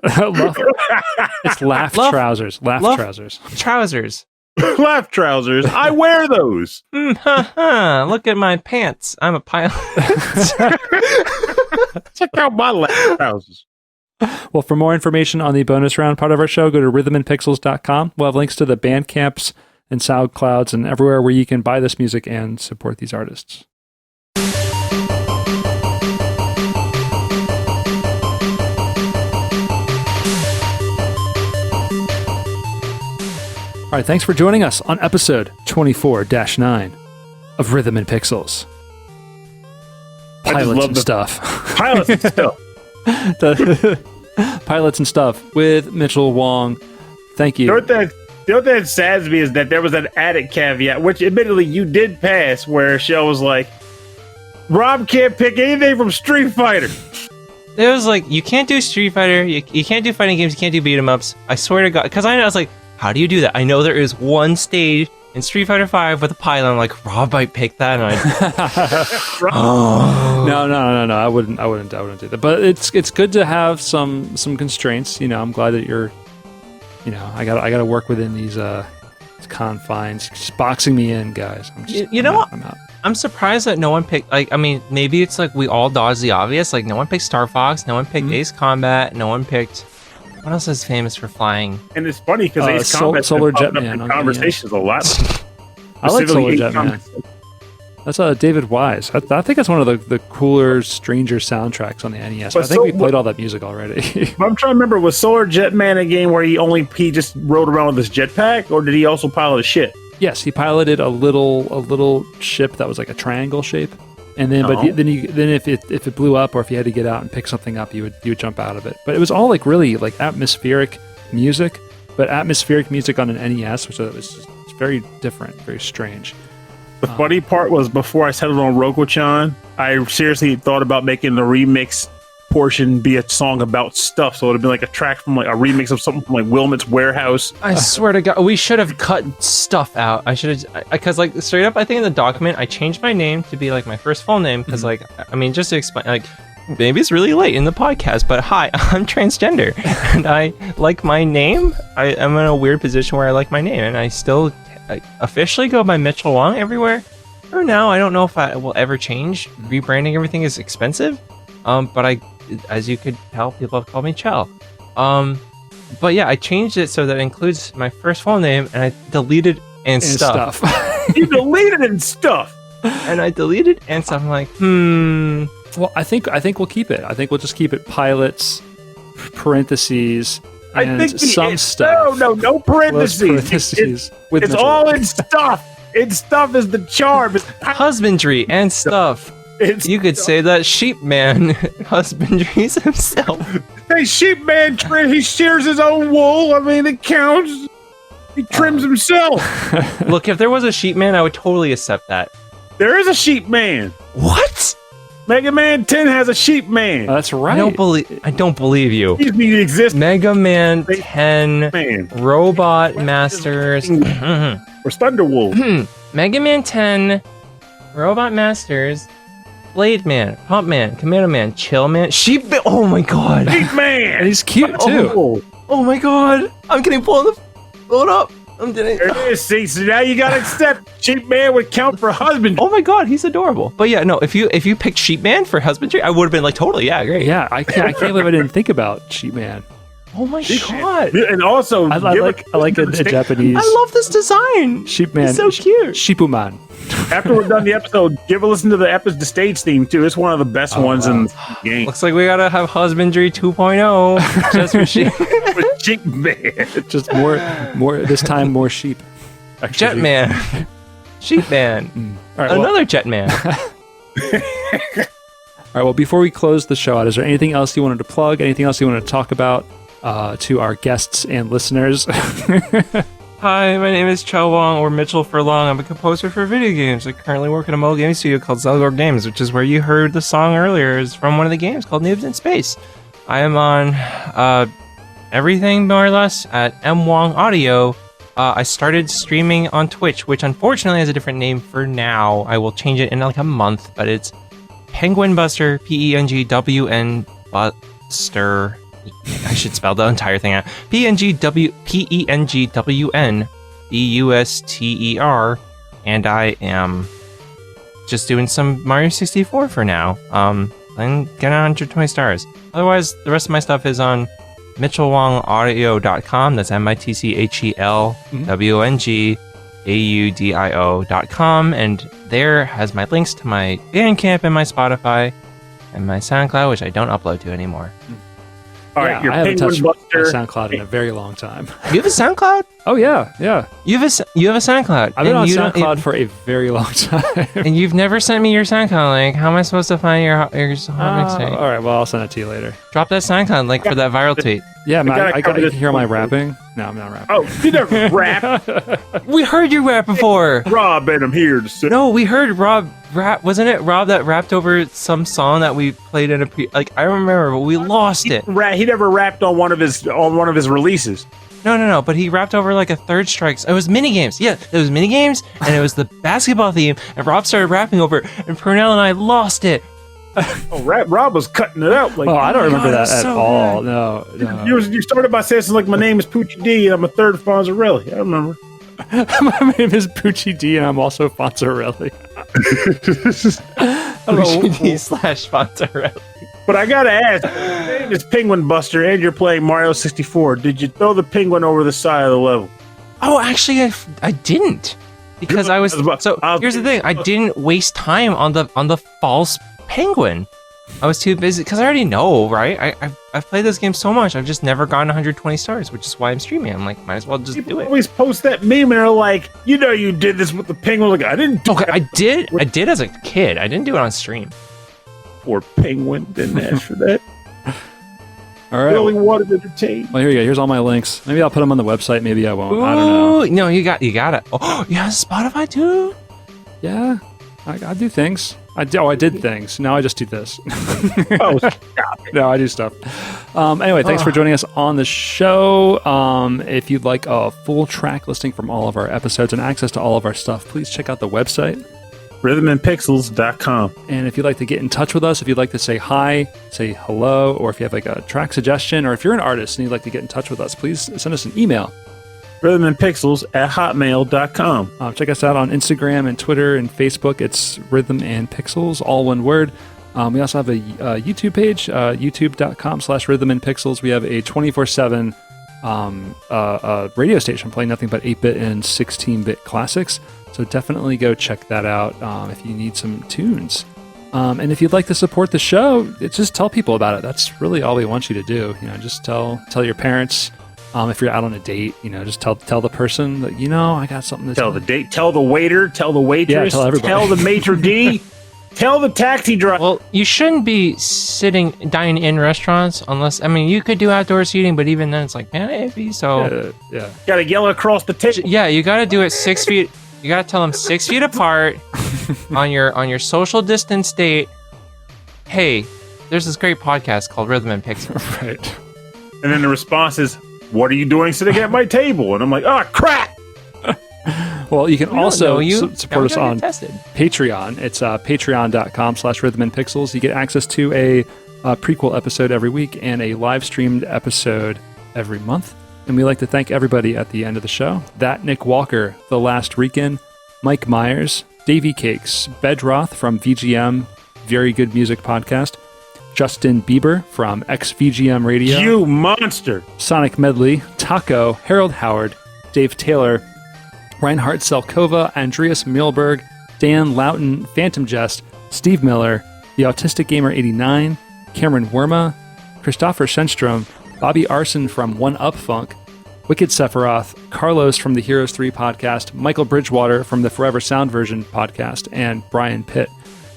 It's laugh trousers. Laugh trousers. Trousers. Luftrausters. I wear those. Look at my pants. I'm a pilot. Check out my Luftrausters. Well, for more information on the bonus round part of our show, go to rhythmandpixels.com. We'll have links to the Bandcamps and SoundClouds and everywhere where you can buy this music and support these artists. All right, thanks for joining us on episode 24-9 of Rhythm and Pixels. Pilots and stuff. Pilots and stuff. Pilots and stuff with Mitchel Wong. Thank you. The only thing that saddens me is that there was an added caveat, which admittedly you did pass, where Shell was like, Rob can't pick anything from Street Fighter. It was like, you can't do Street Fighter, you can't do fighting games, you can't do beat 'em ups. I swear to God, because I was like, how do you do that? I know there is one stage in Street Fighter 5 with a pilot. I'm like, Rob might pick that, and No. I wouldn't do that. But it's good to have some constraints. You know, I'm glad that you're. You know, I gotta work within these confines. Just boxing me in, guys. I'm out. I'm surprised that no one picked. Like, I mean, maybe it's like we all dodged the obvious. Like, no one picked Star Fox. No one picked Ace Combat. No one picked. What else is famous for flying? And it's funny because Ace Combat's Solar been Jetman up in conversations a lot. I like Solar Jetman. That's David Wise. I think that's one of the cooler, stranger soundtracks on the NES. But I think we played all that music already. I'm trying to remember, was Solar Jetman a game where he just rode around with his jetpack, or did he also pilot a ship? Yes, he piloted a little ship that was like a triangle shape. And then, then if it blew up, or if you had to get out and pick something up, you would jump out of it. But it was all like really like atmospheric music, but atmospheric music on an NES, which was very different, very strange. The funny part was before I settled on Rokko-chan, I seriously thought about making the remix portion be a song about stuff, so it would be like a track from like a remix of something from like Wilmot's Warehouse. I swear to God, we should have cut stuff out. I should have, because like straight up, I think in the document I changed my name to be like my first full name, because like, I mean, just to explain, like, maybe it's really late in the podcast, but hi, I'm transgender and I like my name. I'm in a weird position where I like my name, and I officially go by Mitchel Wong everywhere. For now, I don't know if I will ever change. Rebranding everything is expensive, but as you could tell, people have called me Chell. But yeah, I changed it so that it includes my first full name, and I deleted and stuff. You deleted and stuff. And I deleted and stuff. I'm like, Well, I think we'll keep it. I think we'll just keep it pilots, parentheses, and stuff. No parentheses. It's all in stuff. In stuff is the charm. It's husbandry and stuff. You could say that sheep man husbandries himself. Hey, sheep man, he shears his own wool. I mean, it counts. He trims himself. Look, if there was a sheep man, I would totally accept that. There is a sheep man. What? Mega Man 10 has a sheep man. That's right. I don't believe you. These need to exist. Mega Man 10 Man. Robot Masters. Or Thunderwolf. Mega Man 10 Robot Masters. Blade Man, Pump Man, Commando Man, Chill Man, Sheep Man. Oh my god. Sheep man. And he's cute too. Oh my god. I'm getting pulled up. I'm getting. There it is. See, so now you gotta accept Sheep Man would count for husband. Oh my god, he's adorable. But yeah, no, if you picked Sheep Man for husbandry, I would have been like, totally, yeah, great. Yeah, I can't believe I didn't think about Sheep Man. Oh my god. And also, I like a Japanese. I love this design. Sheep Man. It's so cute. Sheepuman. After we're done the episode, give a listen to the stage theme too. It's one of the best ones in the game. Looks like we gotta have husbandry 2.0 just for sheep. Sheep Man. Just more. This time, more sheep. Actually. Jetman. Sheep Man. All right, Another Jetman. All right. Well, before we close the show out, is there anything else you wanted to plug? Anything else you wanted to talk about to our guests and listeners? Hi, my name is Mitchel Wong, or Mitchell for long. I'm a composer for video games. I currently work at a mobile gaming studio called Zelgor Games, which is where you heard the song earlier. Is from one of the games called Noobs in Space. I am on everything more or less at M Wong Audio. I started streaming on Twitch, which unfortunately has a different name for now. I will change it in like a month, but it's Penguin Buster, PENGWN Buster. I should spell the entire thing out. PENGWN BUSTER, and I am just doing some Mario 64 for now. And get 120 stars. Otherwise, the rest of my stuff is on MitchelWongAudio.com. That's MitchelWongAudio.com, and there has my links to my Bandcamp and my Spotify and my SoundCloud, which I don't upload to anymore. All right, your I haven't touched Penguin my Buster. SoundCloud in a very long time. You have a SoundCloud? Oh yeah. You have a SoundCloud. I've been on you SoundCloud for a very long time. and you've never sent me your SoundCloud link. How am I supposed to find your mixtape? All right, well, I'll send it to you later. Drop that SoundCloud link for that viral tweet. Yeah, man, gotta I cover got to this hear my one. rapping. No, I'm not rapping. Oh, you never rap. We heard you rap before. Rob, and I'm here to say. No, we heard Rob rap. Wasn't it Rob that rapped over some song that we played in I remember, but we lost it. He never rapped on one of his releases. No, but he rapped over like a Third Strikes. It was minigames. Yeah, it was minigames, and it was the basketball theme, and Rob started rapping over it, and Purnell and I lost it. Oh, Rob was cutting it out. Like, Oh, I don't remember God, that that's at so all. good. No. You started by saying something like, "My name is Poochie D, and I'm a third Fonzarelli." I remember. My name is Poochie D, and I'm also Fonzarelli. PGD/Fonzarelli. But I gotta ask, your name is Penguin Buster, and you're playing Mario 64. Did you throw the penguin over the side of the level? Oh, actually, I didn't, because I was. So here's the thing: I didn't waste time on the false penguin. I was too busy because I already know, right? I've played this game so much. I've just never gotten 120 stars, which is why I'm streaming. I'm like, might as well just People do it. always post that meme and are like, you did this with the penguin. Like, I didn't do Okay, that. I did as a kid. I didn't do it on stream. Poor penguin didn't ask for that. All right. Really wanted to entertain. Well, here you go. Here's all my links. Maybe I'll put them on the website. Maybe I won't. I don't know. Ooh, no, you got it. Oh, you have Spotify too? Yeah, I do things. I did things. Now I just do this. Oh, stop it. No, I do stuff. Anyway, thanks for joining us on the show. If you'd like a full track listing from all of our episodes and access to all of our stuff, please check out the website. rhythmandpixels.com. And if you'd like to get in touch with us, if you'd like to say hi, say hello, or if you have like a track suggestion, or if you're an artist and you'd like to get in touch with us, please send us an email. rhythmandpixels@hotmail.com. Check us out on Instagram and Twitter and Facebook. It's Rhythm and Pixels, all one word. We also have a YouTube page, youtube.com/Rhythm and Pixels. We have a 24/7 radio station playing nothing but 8-bit and 16-bit classics. So definitely go check that out if you need some tunes. And if you'd like to support the show, just tell people about it. That's really all we want you to do. Just tell your parents. If you're out on a date, just tell the person that, I got something to Tell the date, tell the waiter, tell the waitress, tell everybody. tell the maitre d', tell the taxi driver. Well, you shouldn't be dining in restaurants unless, you could do outdoor seating, but even then it's like, man, iffy. So Yeah. Gotta yell across the table. yeah, you got to do it 6 feet. You got to tell them 6 feet apart on your social distance date. hey, there's this great podcast called Rhythm and Pixels. Right. And then the response is, what are you doing sitting at my table? And I'm like, oh, crap! Well, you can also you. support us on Tested. Patreon. It's patreon.com/rhythmandpixels. You get access to a prequel episode every week and a live streamed episode every month. And we like to thank everybody at the end of the show. That Nick Walker, The Last Rican, Mike Myers, Davey Cakes, Bedroth from VGM, Very Good Music Podcast, Justin Bieber from XVGM Radio, You monster! Sonic Medley, Taco, Harold Howard, Dave Taylor, Reinhard Selkova, Andreas Milberg, Dan Loughton, Phantom Jest, Steve Miller, The Autistic Gamer 89, Cameron Werma, Christopher Shenstrom, Bobby Arson from One Up Funk, Wicked Sephiroth, Carlos from the Heroes 3 podcast, Michael Bridgewater from the Forever Sound Version podcast, and Brian Pitt.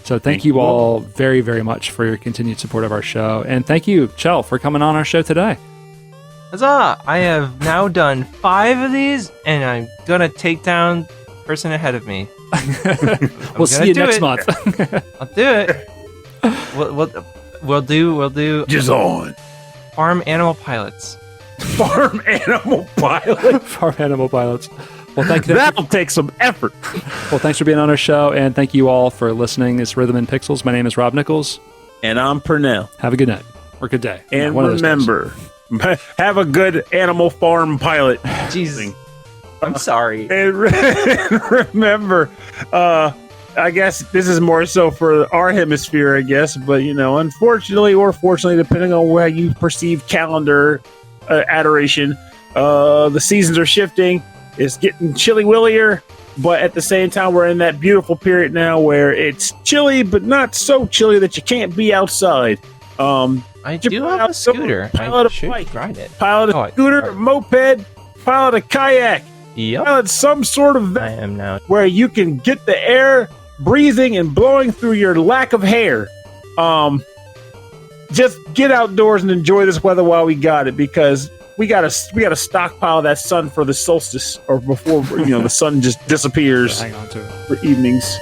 So thank you all very, very much for your continued support of our show. And thank you, Chell, for coming on our show today. Huzzah! I have now done 5 of these, and I'm gonna take down the person ahead of me. We'll see you next month. I'll do it. We'll do Just on. Farm Animal Pilots. Farm Animal Pilot. Farm Animal Pilots. Well, thank you. That'll take some effort. Well, thanks for being on our show, and thank you all for listening. It's Rhythm and Pixels. My name is Rob Nichols. And I'm Purnell. Have a good night or good day. And One of those remember, have a good Animal Farm Pilot. Jesus. I'm sorry. And remember, I guess this is more so for our hemisphere, I guess. But, unfortunately or fortunately, depending on where you perceive calendar adoration, the seasons are shifting. It's getting chilly-willier. But at the same time, we're in that beautiful period now where it's chilly, but not so chilly that you can't be outside. I do have a scooter. I should ride it. Pilot a scooter, moped, pilot a kayak. Yep. Pilot some sort of I am now. where you can get the air breathing and blowing through your lack of hair. Just get outdoors and enjoy this weather while we got it, because we got to stockpile that sun for the solstice or before the sun just disappears hang on to it. for evenings.